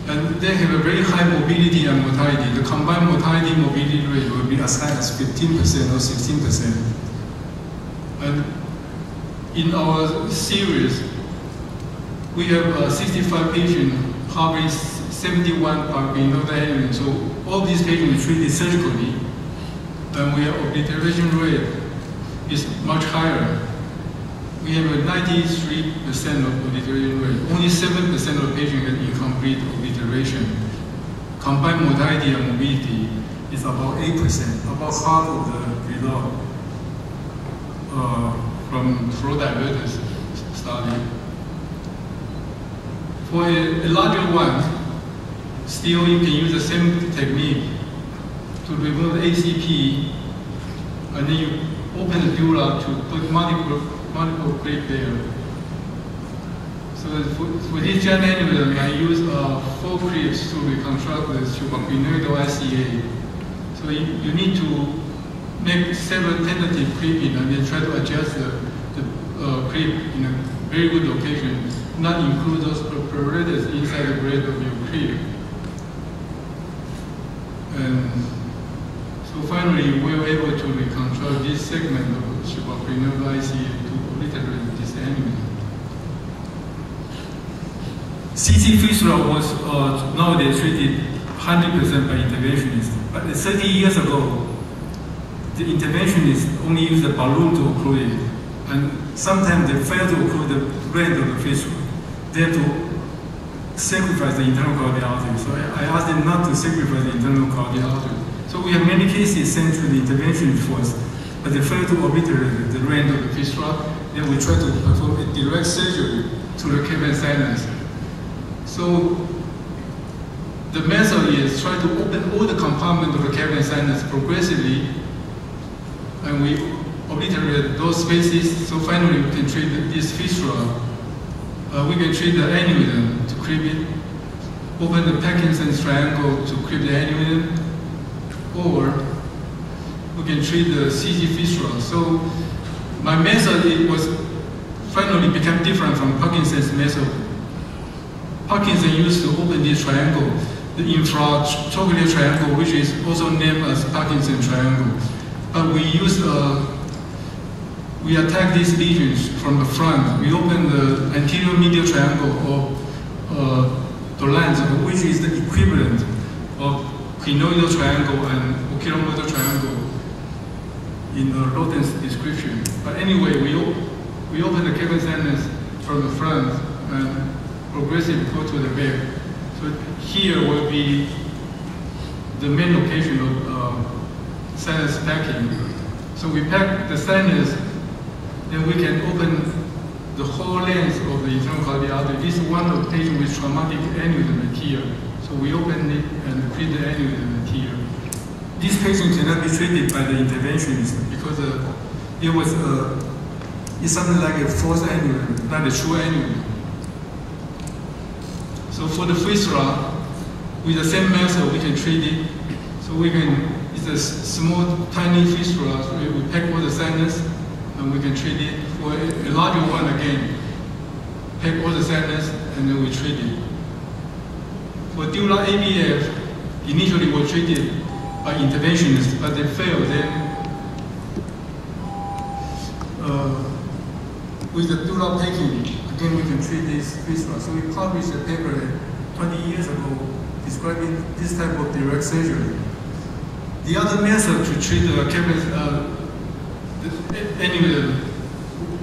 And they have a very high mobility and mortality. The combined mortality mobility rate will be as high as 15% or 16%. And in our series, we have 65 patients harboring 71 crinoidal aneurysm. So all these patients we treated surgically, and our obliteration rate is much higher. We have a 93% of obliteration rate. Only 7% of patients have incomplete obliteration. Combined mortality and morbidity is about 8%, about half of the result from flow diverters study. For a larger one, still you can use the same technique to remove the ACP, and then you open the dura to put multiple clip there. So for this jet aneurysm, I use 4 clips to reconstruct the supracrinoidal ICA. So you need to make several tentative clipping and then try to adjust the clip in a very good location, not include those perforators inside the blade of your clip. And so finally, we were able to reconstruct this segment of supracrinoidal ICA to obliterate this aneurysm. CT fistula was nowadays treated 100% by interventionists, but 30 years ago, the interventionists only used a balloon to occlude it, and sometimes they fail to occlude the brain of the fistula. They have to sacrifice the internal cardiac artery. So I asked them not to sacrifice the internal cardiac artery. So we have many cases sent to the interventionist first, but they fail to obliterate the brain of the fistula. Then we try to perform a direct surgery to the cavernous sinus. So the method is try to open all the compartments of the cavernous sinus progressively, and we obliterate those spaces. So finally, we can treat this fistula. We can treat the aneurysm to clip it, open the Parkinson's triangle to clip the aneurysm, or we can treat the CG fistula. So my method was finally become different from Parkinson's method. Parkinson used to open this triangle, the infratrochlear triangle, which is also named as Parkinson triangle. But we attack these lesions from the front. We open the anterior medial triangle of Dolan's, which is the equivalent of clinoidal triangle and oculomotor triangle in Rothen's description. But anyway, we open the cavernous sinus from the front and progressively go to the back. So here will be the main location of sinus packing. So we pack the sinus, then we can open the whole length of the internal cardiac artery. This is one of the patients with traumatic aneurysm here. So we open it and treat the aneurysm here. This patient cannot be treated by the interventionist because it's something like a false aneurysm, not a true aneurysm. So for the fistula, with the same method, we can treat it. So it's a small, tiny fistula. So we pack all the sinus, and we can treat it. For a larger one, again, pack all the sinus, and then we treat it. For dura ABF, initially we treated by interventionists, but they failed. Then, with the dura packing, again we can treat this fistula. So we published a paper 20 years ago describing this type of direct surgery. The other method to treat the aneurysm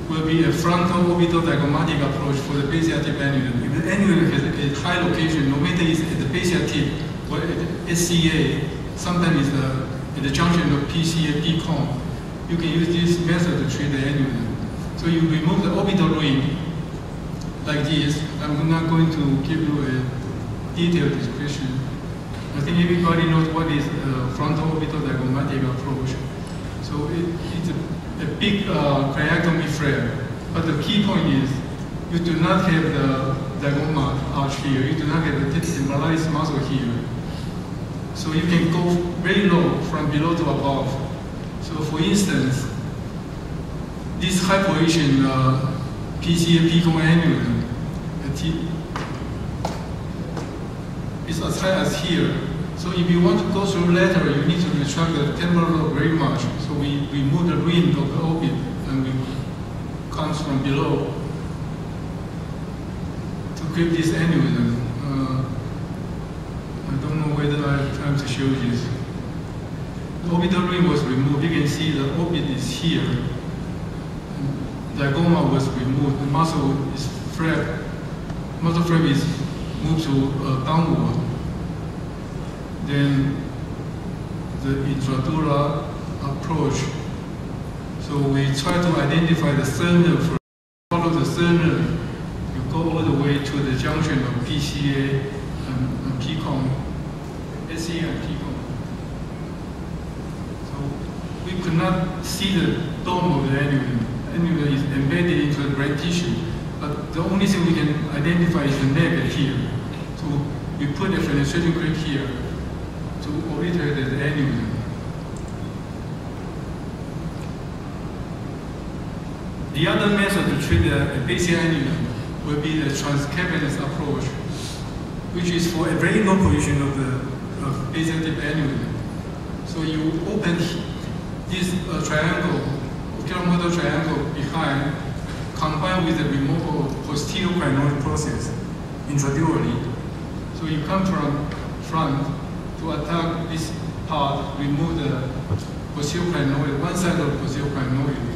will be a frontal orbital diagrammatic approach for the basic tip aneurysm. If the aneurysm has a high location, no matter it's at the basic tip or at the SCA, sometimes it's at the junction of PCA, PCOM, you can use this method to treat the aneurysm. So you remove the orbital ring like this. I'm not going to give you a detailed description. I think everybody knows what is a frontal orbital diagrammatic approach. So it's a big craniotomy flare. But the key point is you do not have the diagramma arch here. You do not have the temporalis muscle here. So you can go very low from below to above. So for instance, this hypoation PCA PCOM aneurysm is as high as here. So if you want to go through lateral, you need to retract the temporal lobe very much. So we remove the ring of the orbit and we comes from below to grip this aneurysm. I don't know whether I have time to show this. The orbital ring was removed. You can see the orbit is here. The diagramma was removed. The muscle is flap. Muscle flap is moved to downward. Then the intradural approach So we try to identify the sternum, follow the sternum, you go all the way to the junction of PCA and P-cone, SCA and P-cone. So we could not see the dome of the annulum. Annulum is embedded into the brain tissue, but the only thing we can identify is the neck here. So we put a fenestration grip here to obliterate the annulum. The other method to treat the basic annulum will be the transcavernous approach, which is for a very low position of the basic tip annulum. So you open this triangle, oculomotor triangle behind, combined with the removal of posterior crinoid process intradurally. So you come from front to attack this part, remove the posterior crinoid, one side of the posterior crinoid.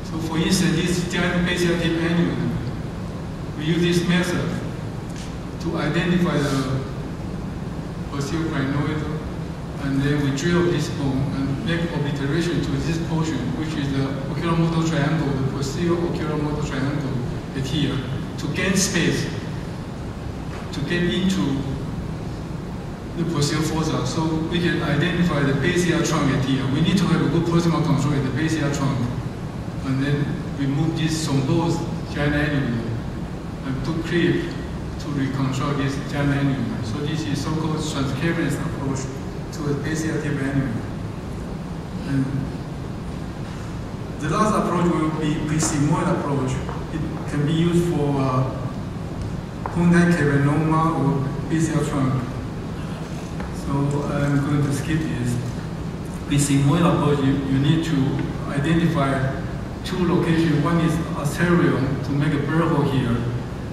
So for instance, this giant basic tip annulum, we use this method to identify the posterior crinoid, and then we drill this bone and make obliteration to this portion, which is the oculomotor triangle, the posterior oculomotor triangle here, to gain space, to get into the posterior fossa, so we can identify the basic trunk here. We need to have a good proximal control in the basic trunk, and then remove this thrombosed giant annulum and to clip to reconstruct this giant annulum. So this is so-called transcavernous approach to a basic tip annulum. And the last approach will be pre-sigmoid approach. It can be used for contact cavernoma or basic trunk. So I'm going to skip this. Pre-sigmoid approach, you need to identify two locations. One is asterion to make a burr hole here,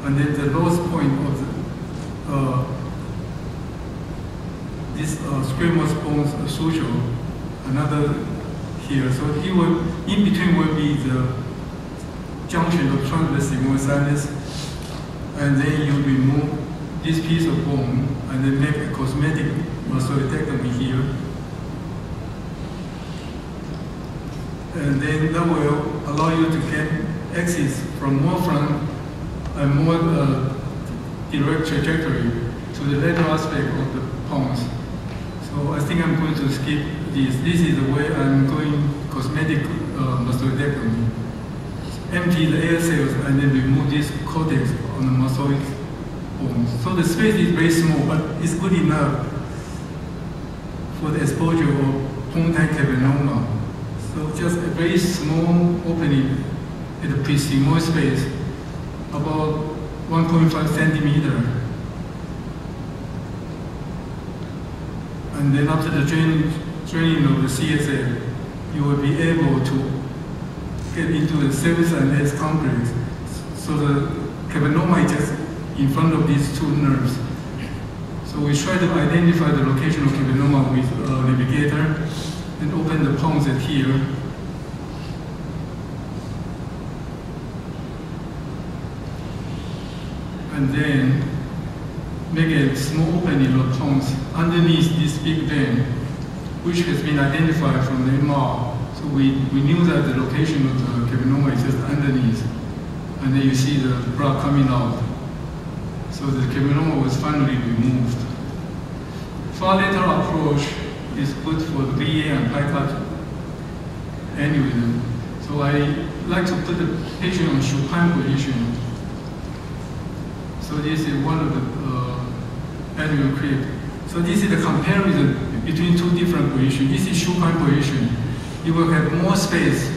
and then the lowest point of the, this squamous bones suture, another here. So he will, in between will be the junction of trunk of the sigmoid sinus, and then you remove this piece of bone and then make a cosmetic mastoidectomy here. And then that will allow you to get access from more front and more direct trajectory to the lateral aspect of the pons. So I think I'm going to skip this. This is the way I'm going cosmetic mastoidectomy. Empty the air cells and then remove this cortex on the mastoid bones. So the space is very small, but it's good enough for the exposure of pon-type cavernoma. So just a very small opening in the pre-sigmoid space, about 1.5 centimeter. And then after the draining of the CSF, you will be able to get into the cervix and S complex. So the cavernoma is just in front of these two nerves. So we try to identify the location of cavernoma with a navigator and open the pons at here. And then make a small opening of pons underneath this big vein, which has been identified from the MR. So we knew that the location of the cavernoma is just underneath. And then you see the blood coming out. So the cavernoma was finally removed. Far lateral approach is good for the VA and high-cut annulum. So I like to put the patient on supine position. So this is one of the annulum creep. So this is the comparison between two different positions. This is supine position. You will have more space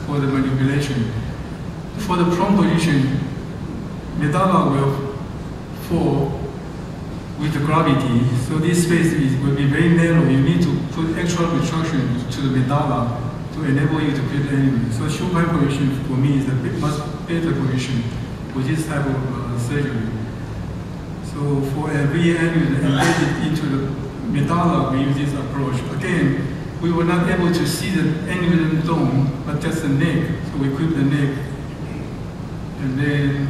for the manipulation. For the prone position, medulla will fall with the gravity. So this space will be very narrow. You need to put extra retraction to the medulla to enable you to create the annulum. So supine position for me is a much better position for this type of surgery. So for a VA annulum embedded into the medulla, we use this approach. Again, we were not able to see the annulum dome, but just the neck. So we equip the neck. And then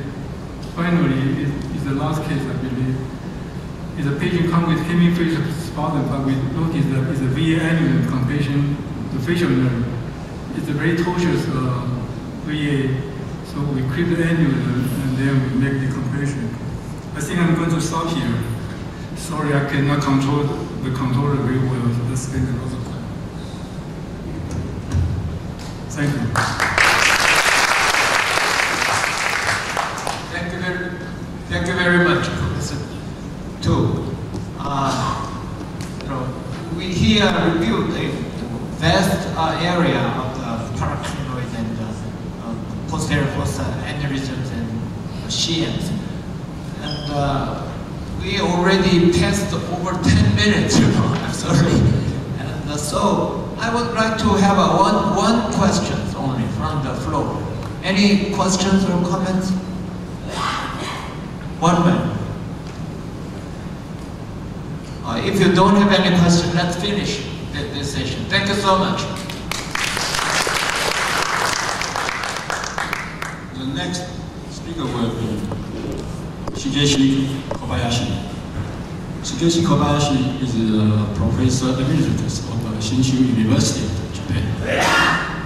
finally, is the last case, I believe. Is a patient come with hemifacial spasm, but we noticed that it's a VA annulum completion, the facial nerve it's a very tortuous VA. So we create the annual and then we make the comparison. I think I'm going to stop here. Sorry, I cannot control the controller very well, so let's spend a lot of time. Thank you. Thank you very much, Professor Tu. We here reviewed a vast area of the paraclinoid and posterior fossa aneurysms and shields. And we already passed over 10 minutes, I'm sorry. And so I would like to have one question only from the floor. Any questions or comments? One minute. If you don't have any questions, let's finish this session. Thank you so much. The next speaker will be Shigeshi Kobayashi. Shigeshi Kobayashi is a professor emeritus of Shinshu University of Japan.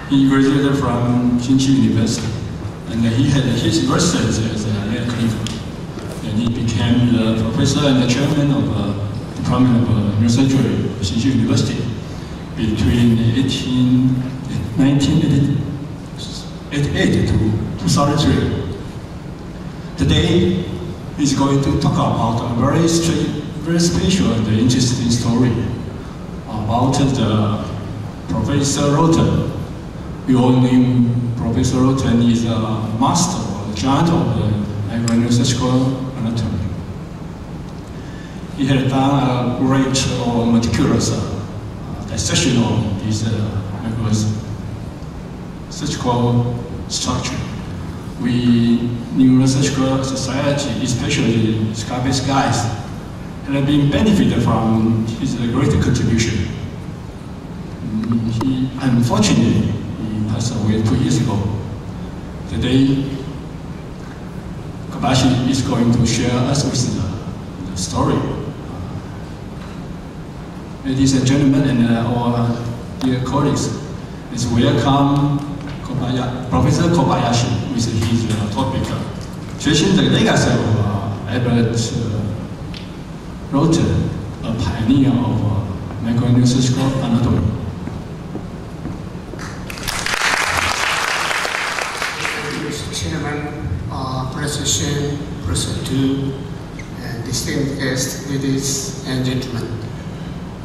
He graduated from Shinshu University, and he had his research as an clinical. And he became the professor and the chairman of the Department of Neurosurgery of Shinshu University between 1988 to 2003. Today, he's going to talk about a very special and interesting story about the Professor Roten. We all knew Professor Roten is a master or giant of the neurosurgical anatomy. He had done a great meticulous dissection of this surgical structure. We, Neurosurgical Society, especially scar-based guys, have been benefited from his great contribution. Unfortunately, he passed away 2 years ago. Today, Kobayashi is going to share us with the story. Ladies and gentlemen, and our dear colleagues, let's welcome Professor Kobayashi with his topic, Tracing the Legacy of Albert Roten, a pioneer of microneurosurgical anatomy. Mr. Chairman, Professor Shen, Professor Tu, and distinguished guests, ladies and gentlemen.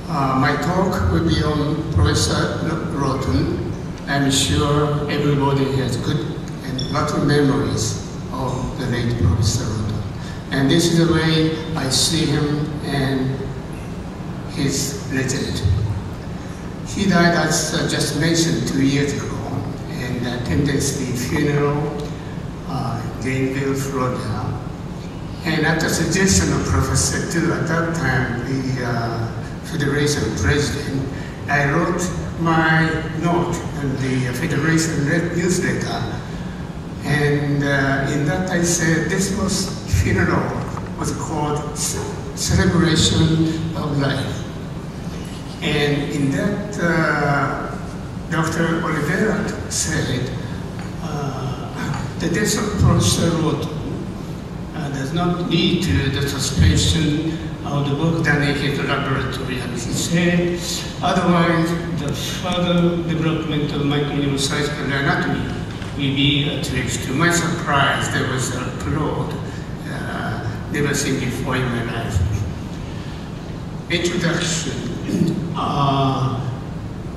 My talk will be on Professor Roten. I'm sure everybody has good and lot of memories of the late Professor Roten. And this is the way I see him and his legend. He died, as just mentioned, 2 years ago, and attended the funeral in Greenville, Florida. And at the suggestion of Professor Tu, at that time, the Federation President, I wrote my note in the Federation newsletter, and in that I said this funeral was called Celebration of Life. And in that, Dr. Oliveira said, the death of Professor Roten does not lead to the suspension of the work done in his laboratory. And he said, otherwise, the further development of microneurosurgical anatomy will be at risk. To my surprise, there was an applaud never seen before in my life. Introduction.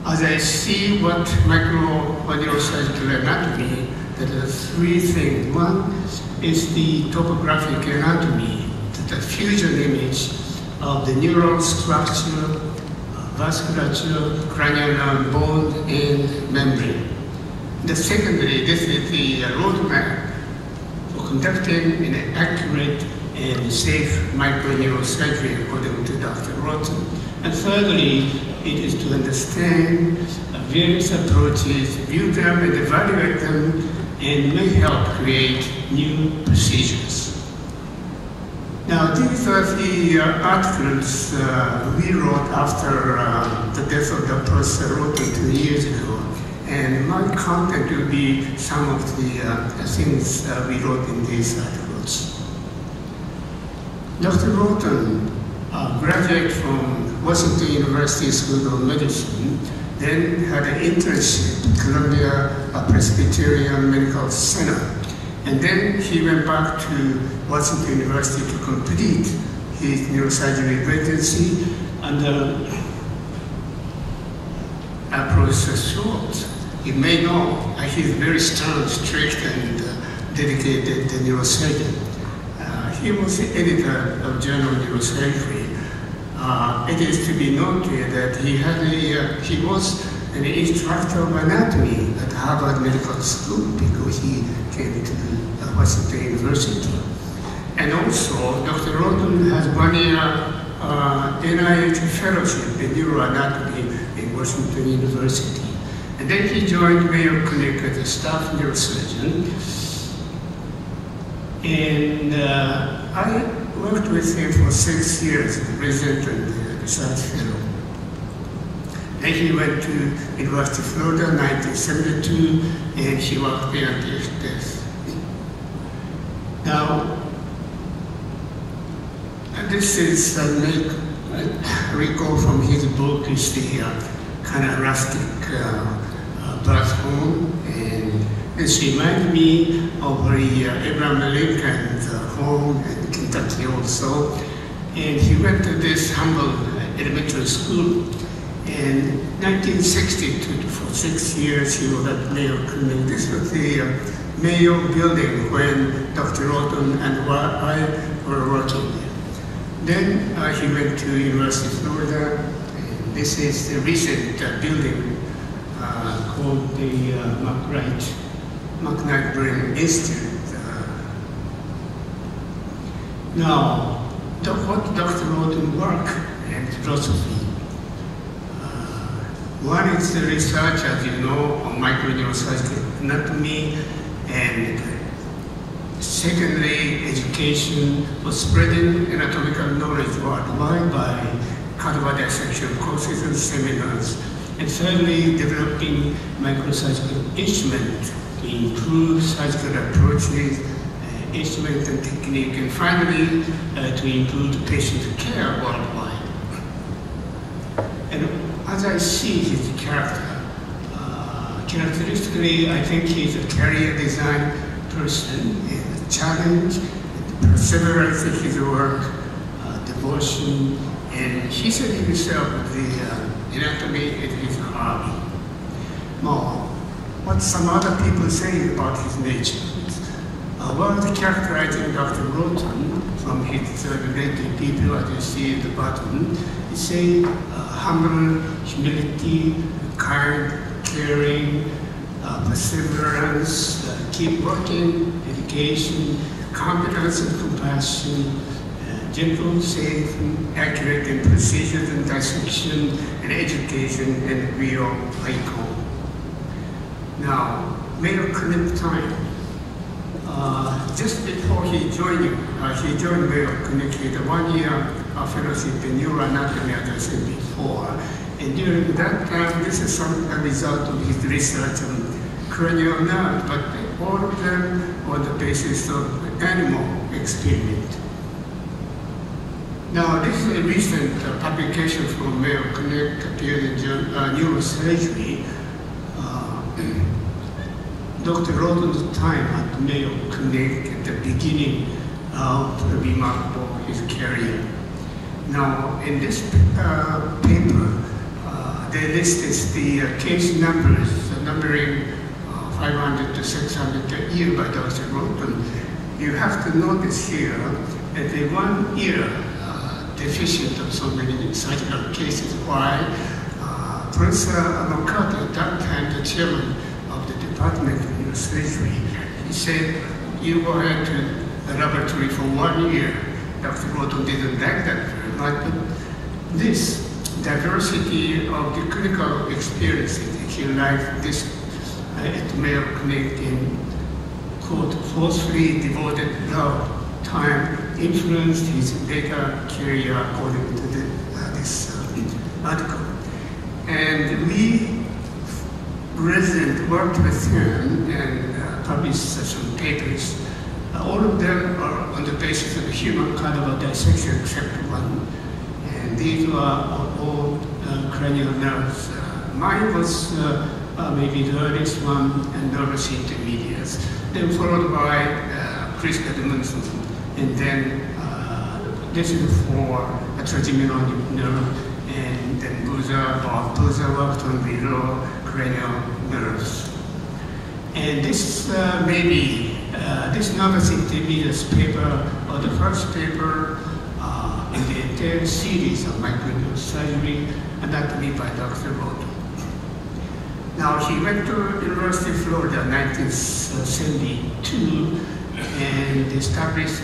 As I see what microneurosurgical anatomy, there are three things. One is the topographic anatomy, the fusion image of the neural structure, vasculature, cranial bone, and membrane. The secondly, this is the roadmap for conducting an accurate and safe microneurosurgery according to Dr. Roten. And thirdly, it is to understand various approaches, view them and evaluate them, and may help create new procedures. Now, these are the articles we wrote after the death of Dr. Roten 2 years ago. And my content will be some of the things we wrote in these articles. Dr. Lawton graduated from Washington University School of Medicine, then had an internship at Columbia Presbyterian Medical Center. And then he went back to Washington University to complete his neurosurgery residency under Professor Schwartz. You may know he's very stern, strict, and dedicated neurosurgeon. He was the editor of Journal of Neurosurgery. It is to be noted that he was an instructor of anatomy at Harvard Medical School because he came to Washington University. And also, Dr. Lawton has 1 year NIH fellowship in neuroanatomy in Washington University. And then he joined Mayo Clinic as a staff neurosurgeon. And I worked with him for 6 years as resident and research fellow. Then he went to University of Florida in 1972, and he worked there until his death. Now, this is I recall from his book is the kind of rustic birth home, and this reminds me of Abraham Lincoln's home in Kentucky also. And he went to this humble elementary school. In 1962, for 6 years, he was at Mayo Clinic. This was the Mayo building when Dr. Lawton and I were working there. Then he went to University of Florida. And this is the recent building called the McKnight Brain Institute. Now, what Dr. Lawton work and philosophy. One is the research, as you know, on microneurosurgical anatomy, and secondly, education for spreading anatomical knowledge worldwide by cadaver dissection courses and seminars. And thirdly, developing microsurgical instruments to improve surgical approaches, instrument and technique, and finally, to improve patient care worldwide. And as I see his character, characteristically, I think he's a career design person, and a challenge, and perseverance in his work, devotion, and he said himself the anatomy is his hobby. Now, what some other people say about his nature. One of the characterizing Dr. Lawton from his related people, as you see at the bottom, he say humble, humility, kind, caring, perseverance, keep working, dedication, competence and compassion, gentle, safe, accurate and precision and dissection and education and real icon. Now, Mayo Clinic time. Just before he joined Mayo Clinic, he had a 1 year fellowship in neuroanatomy, as I said before. And during that time, this is a result of his research on cranial nerve, but all of them on the basis of animal experiment. Now, this is a recent publication from Mayo Clinic, appeared in Neurosurgery. Dr. Lawton's time at Mayo Clinic at the beginning of remarkable his career. Now, in this paper, they listed the case numbers, numbering 500 to 600 a year by Dr. Lawton. You have to notice here that the 1 year deficient of so many surgical cases. Why? Professor McCarthy, at that time the chairman of the Department of Neurosurgery, he said, you go ahead to the laboratory for 1 year. Dr. Lawton didn't like that very much, but this diversity of the clinical experiences he liked this at Mayo Clinic in, quote, forcefully devoted love, time, influenced his data career according to this article. And we resident worked with him and published some papers. All of them are on the basis of the human cadaver dissection except one. And these were all cranial nerves. Mine was maybe the earliest one, and nervous intermediates. Then followed by Chris Edmondson. And then this is for a trigeminal nerve. And then Boozer worked on below cranial nerves. And this this nervous intermediates paper, or the first paper in the entire series of microneurosurgery anatomy by Dr. Roth. Now he went to University of Florida in 1972 and established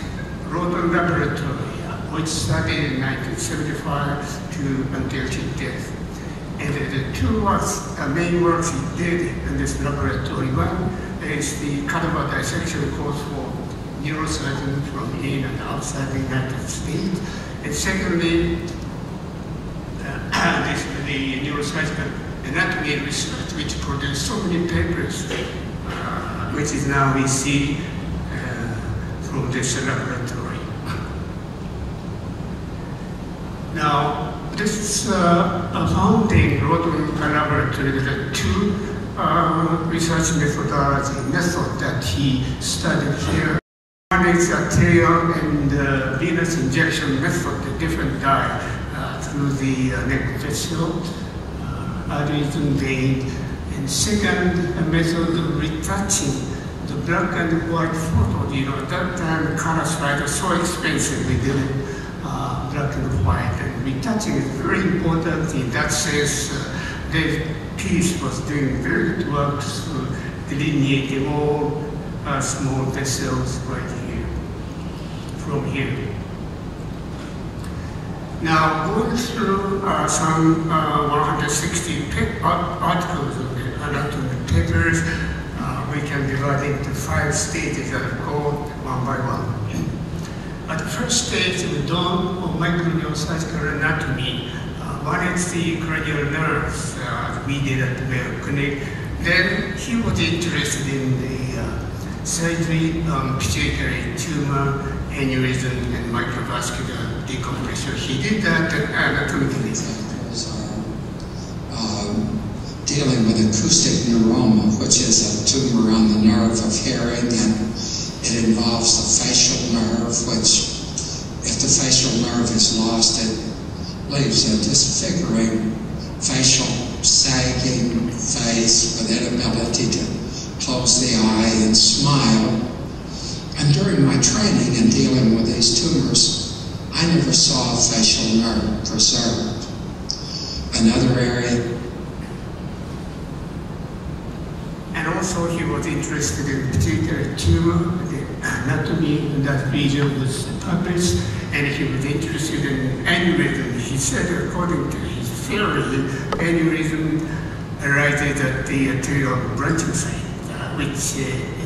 Roth Laboratory, which started in 1975 until his death. And the two main works he did in this laboratory. One is the cadaver dissection course for neurosurgeons from in and outside the United States. And secondly, the neurosurgical anatomy research, which produced so many papers, which is now we see from this laboratory. Now, this is a founding Roth laboratory. There are two research method that he studied here. One is arterial and venous injection method, the different dye through the neck vessel, arteries vein. And second method of retouching the black and white photo. You know, at that time, color slides were so expensive, we did it black and white. And retouching is very important in that sense. The piece was doing very good work to delineating all small vessels right here, from here. Now, going through some 160 articles of the anatomy papers, we can divide into 5 stages that are called one by one. At the first stage of the dawn of microneurosurgical anatomy, one is the cranial nerves we did at the Mayo Clinic. Then he was interested in the surgery on pituitary tumor, aneurysm, and microvascular decompression. He did that anatomically. Dealing with acoustic neuroma, which is a tumor on the nerve of hearing, and it involves the facial nerve, which, if the facial nerve is lost, it leaves a disfiguring, facial, sagging face with inability to close the eye and smile. And during my training in dealing with these tumors, I never saw a facial nerve preserved. Another area. And also he was interested in pituitary tumor, the anatomy in that region was published, and he was interested in aneurysm. He said, according to his theory, aneurysm arises at the arterial branching site, which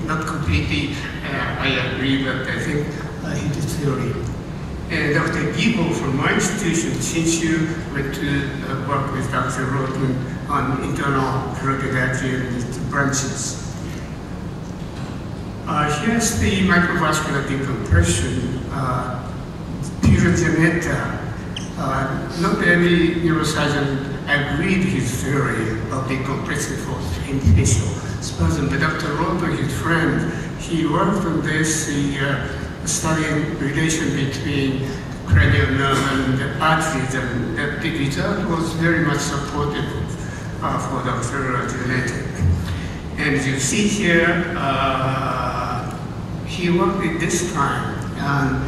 not completely I agree, but I think his theory. And Dr. Giebel from my institution, since you went to work with Dr. Rothman on internal carotid branches. Here's the microvascular decompression, Pirogeneta. Not every neurosurgeon agreed his theory of decompressive force in facial spasm, but Dr. Rothman, his friend, he worked on this, studying relation between cranial nerve and the arteries, and the result was very much supportive for Dr. Geneta. And as you see here, he worked at this time on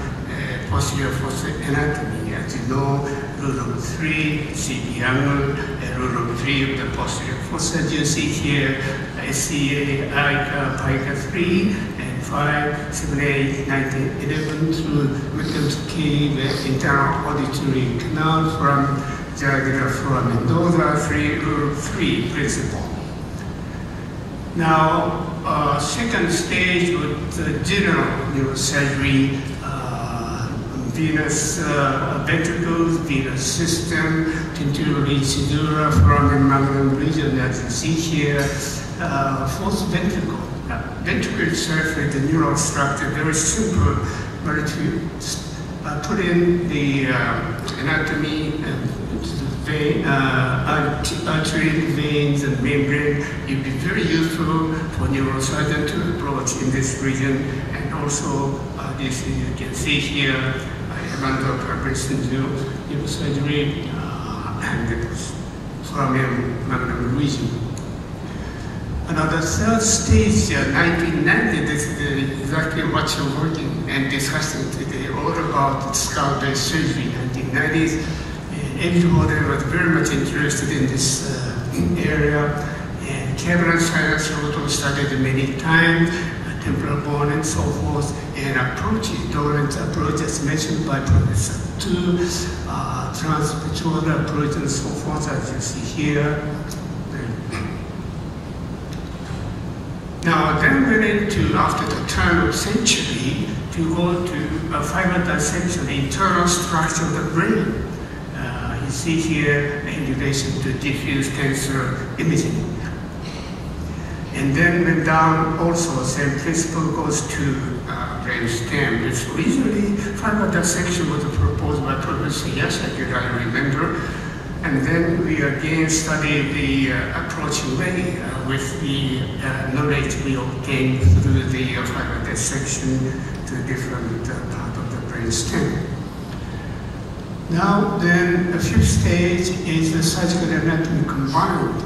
posterior fossa anatomy. As you know, rule of 3, CB angle, rule of 3 of the posterior fossa. As you see here, SCA, AOICSBS, PICA 3, 5, 7, 8, 19, 11 through Williams Cave, internal auditory canal from jugular foramen. Those are rule of 3 principle. Now, second stage with general neurosurgery, venous ventricles, venous system, tentorially sedura, foramen magnum region, as you see here. Fourth ventricle. Ventricle itself is the neural structure, very simple, but if you put in the anatomy and vein, artery, veins, and membrane, it would be very useful for neurosurgeon to approach in this region. And also, this you can see here, abdominal preparation neurosurgery and the foramen magnum region. Another third stage, 1990, this is exactly what you're working and discussing today, all about skull-based surgery. 1990s, everybody was very much interested in this area, and Cameron Science also studied many times, temporal bone and so forth, and approaches, Doran's approach as mentioned by Professor Tu, transpitular approach and so forth, as you see here. Now, then we went to, after the turn of century, to go to a fiber dissection, internal structure of the brain. You see here in relation to diffuse tensor imaging. And then went down also, same principle goes to brain stem. This originally, fiber dissection was proposed by Professor Yasaki, I remember. And then we again studied the approaching way with the knowledge we obtained through the fiber dissection to different part of the brain stem. Now then, a fifth stage is the surgical anatomy combined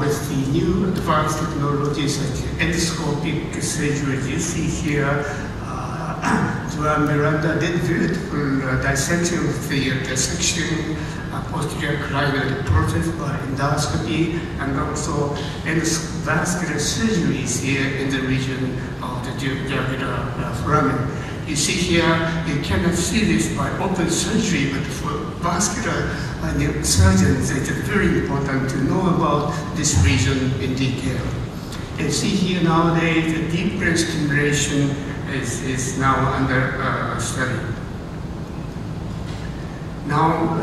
with the new advanced technologies such as endoscopic surgery. You see here, Joan Miranda did beautiful dissection of the dissection posterior cranial process by endoscopy, and also endovascular surgeries here in the region of the jugular foramen. You see here, you cannot see this by open surgery, but for vascular surgeons, it's very important to know about this region in detail. And see here nowadays, the deep brain stimulation is now under study. Now,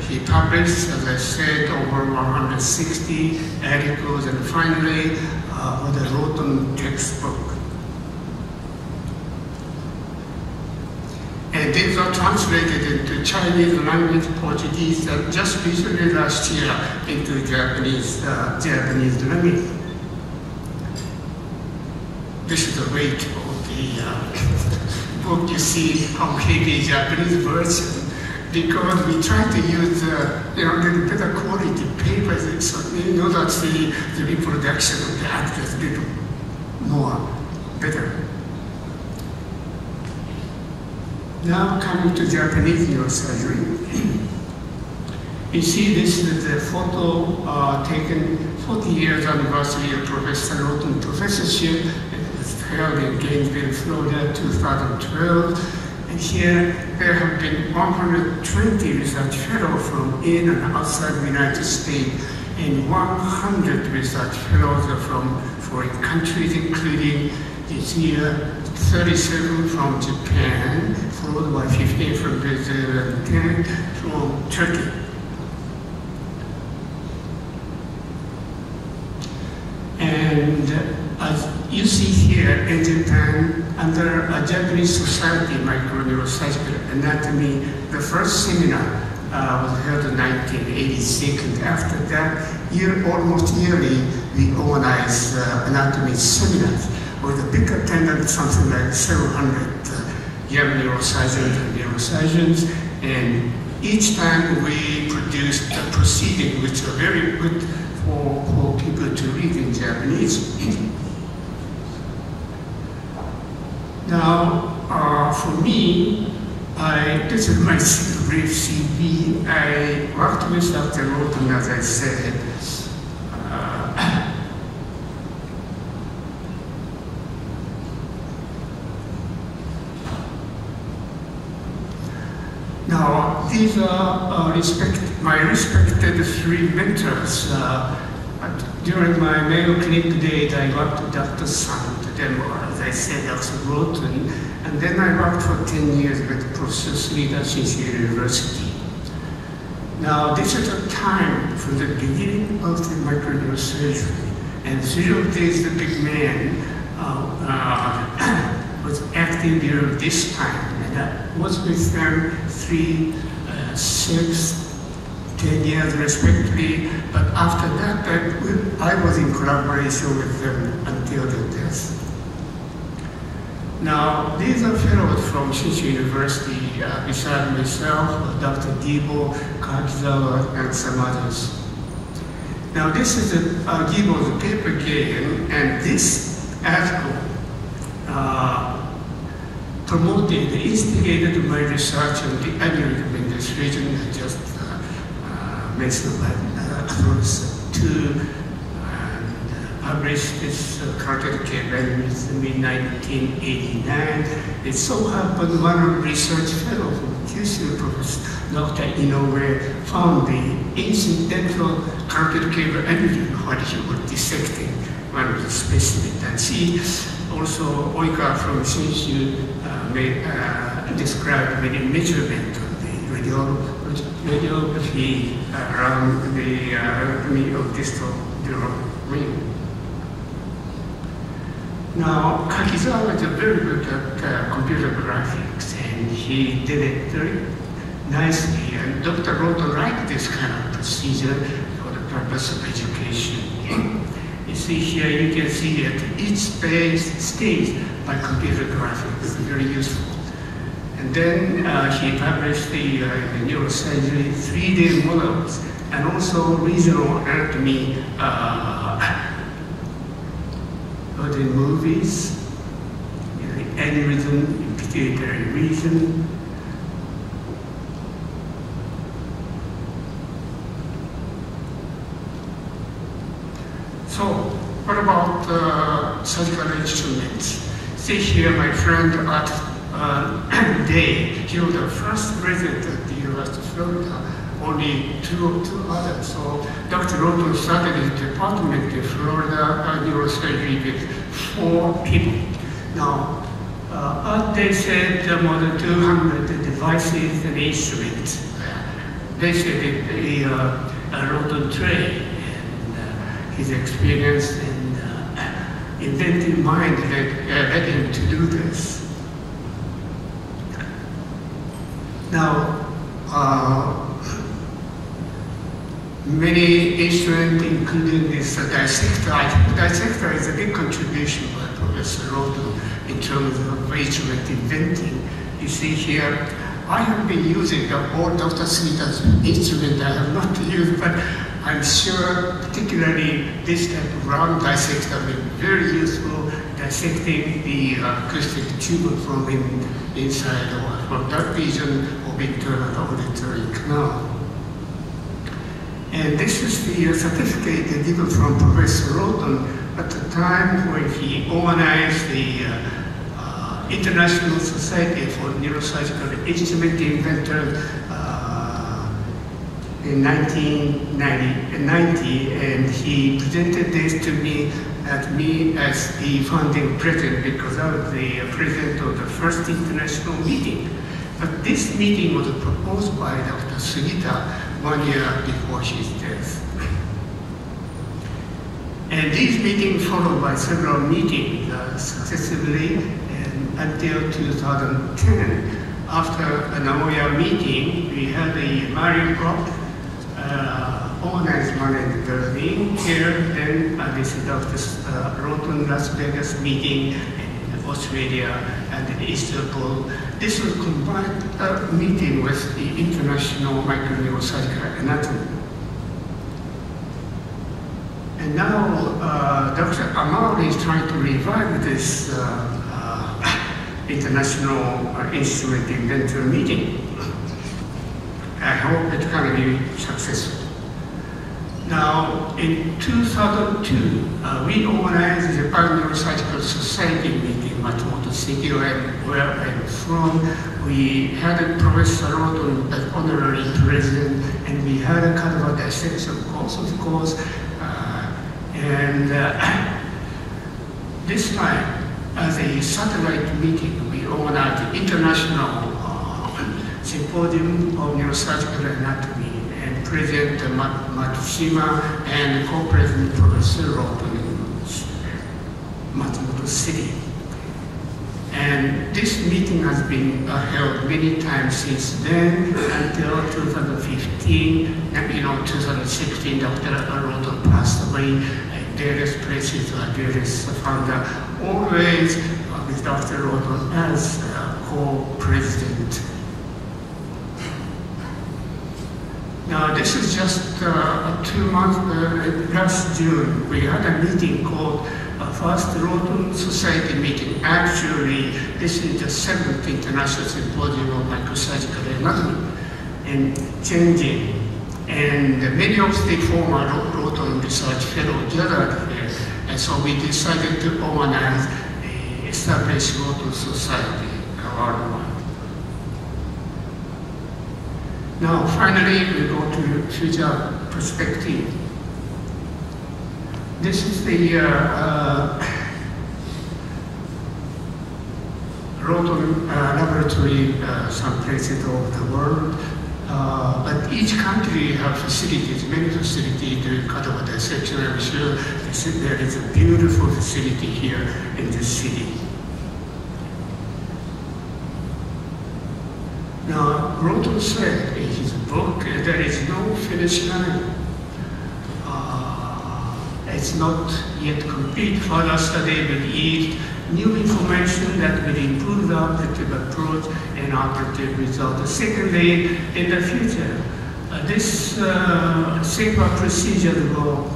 he published, as I said, over 160 articles, and finally, with a Rotem textbook. And these are translated into Chinese language, Portuguese, and just recently last year into Japanese language. This is the weight of the book. You see how heavy Japanese version, because we try to use little better quality papers, so you know that the reproduction of the act is a little more better. Now coming to Japanese neurosurgery. You see this is the photo taken 40 years anniversary of Professor Rotem professorship. It was held in Gainesville, Florida, 2012. And here there have been 120 research fellows from in and outside the United States, and 100 research fellows from foreign countries, including this year 37 from Japan, followed by 15 from Brazil and 10 from Turkey. And as you see here in Japan, under a Japanese Society of Microneurosurgical Anatomy, the first seminar was held in 1986, and after that, almost yearly, we organize anatomy seminars with a big attendance, something like 700 young neurosurgeons and neurosurgeons, and each time we produced a proceeding which are very good for people to read in Japanese. Now, for me, this is my brief CV. I worked with Dr. Rotem, as I said. Now, these are my respected three mentors. During my Mayo Clinic days, I got Dr. Sun. them are, as I said, Dr. Roten, and then I worked for 10 years with Professor Sumida at Shinsei University. Now, this is a time from the beginning of the microneurosurgery, and 0 days the big man was active during this time, and I was with them 3, 6, 10 years respectively, but after that I was in collaboration with them until their death. Now, these are fellows from Shinsei University, beside myself, Dr. Gibo, Kakizawa, and some others. Now, this is Gibo's paper again, and this article promoted, instigated my research on the aneurysm in this region, just mentioned by to published this cardiac aneurysm in 1989. It so happened one of the research fellows from Kyushu, Professor Dr. Inoue, found the incidental cardiac aneurysm while he was dissecting one of the specimens. And she also, Oika from Shinshu, described many measurements of the radiography around the anatomy of distal neural ring. Now, Kakizawa is very good at computer graphics, and he did it very nicely. And Dr. Roto liked this kind of procedure for the purpose of education. You see here, you can see at each stage by computer graphics, very useful. And then he published the neurosurgery 3D models and also regional anatomy of the movies, the aneurysm, pituitary region. So, what about surgical instruments? See here, my friend at Day, he was the first resident at the University of Florida, only two others. So Dr. Roto started his department in Florida neurosurgery with 4 people. Now, they said more than 200 devices and instruments. They said the Roto Trey and his experience and inventive mind led him to do this. Now, many instruments, including this dissector. Dissector is a big contribution by Professor Roto in terms of instrument inventing. You see here, I have been using all Dr. Sumida's instrument. I have not used, but I'm sure particularly this type of round dissector will be very useful dissecting the acoustic tube from inside or from that region of internal auditory canal. And this is the certificate given from Professor Roten at the time when he organized the International Society for Neurosurgical Instrument Inventors in 1990, and he presented this to me as the founding president because I was the president of the first international meeting. But this meeting was proposed by Dr. Sugita 1 year before his death. And these meetings followed by several meetings successively until 2010. After a Nagoya meeting, we had a Mario Club organized one in the building here, then this is Dr. Roten Las Vegas meeting in Australia and in Istanbul. This was combined meeting with the International Microneurosurgical Anatomy. And now Dr. Amari is trying to revive this International Instrument Inventor meeting. I hope it's going to be successful. Now, in 2002, we organized the Japan Neurosurgical Society meeting, Matsumoto City, where I'm from. We had Professor Roten as honorary president, and we had a kind of a dissection course, of course. This time, as a satellite meeting, we organized the International Symposium of Neurosurgical Anatomy, and President Matsushima and Co-President Professor Roton in Matsumoto City. And this meeting has been held many times since then until 2015. And 2016, Dr. Roton passed away at various places, various founder, always with Dr. Roton as co-president. Now, this is just 2 months, last June, we had a meeting called First Roton Society meeting. Actually, this is the 7th International Symposium of Microsurgical Anatomy in Tianjin. And many of the former Roton research fellows gathered here. And so we decided to organize, establish Roton Society worldwide. Now, finally, we go to future perspective. This is the Roton laboratory, some places all over the world. But each country has facilities, many facilities to cut over the section. I'm sure there is a beautiful facility here in this city. Now, Roton said in his book, there is no finish line. It's not yet complete. Further study will yield new information that will improve the operative approach and operative result. Secondly, in the future, this safer procedure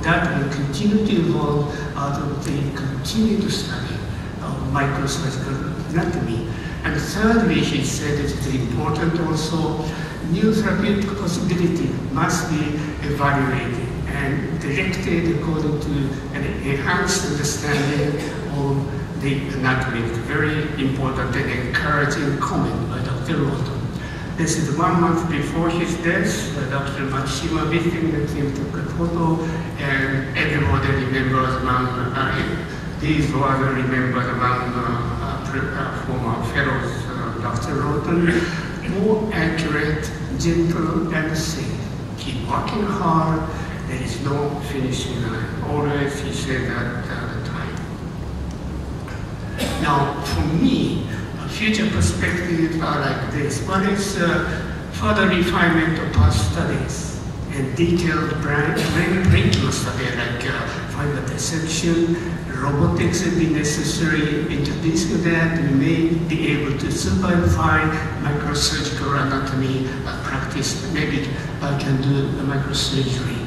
that will continue to evolve out of the continued study of microsurgical anatomy. And thirdly, he said it is important also, new therapeutic possibility must be evaluated and directed according to an enhanced understanding of the anatomy. Very important and encouraging comment by Dr. Roton. This is 1 month before his death. Dr. Matsushima visiting the team took a photo, and everybody remembers among these were remembered among former fellows, Dr. Roton. More accurate, gentle, and safe. Keep working hard. There is no finishing line. Always he said that at the time. Now, for me, future perspectives are like this. One is further refinement of past studies and detailed brain study like fiber dissection, robotics will be necessary. Introducing that, we may be able to simplify microsurgical anatomy practice. Maybe I can do a microsurgery.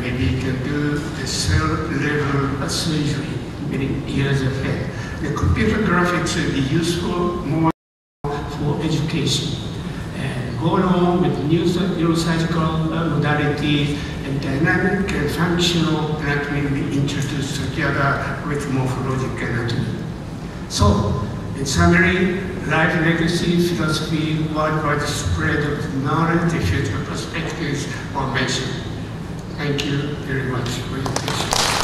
Maybe you can do the cell level surgery many years ahead. The computer graphics will be useful more for education. And go along with new neurosurgical modalities, and dynamic and functional anatomy will be introduced together with morphologic anatomy. So, in summary, life legacy, philosophy, worldwide spread of knowledge, the future perspectives are mentioned. Thank you very much for your attention.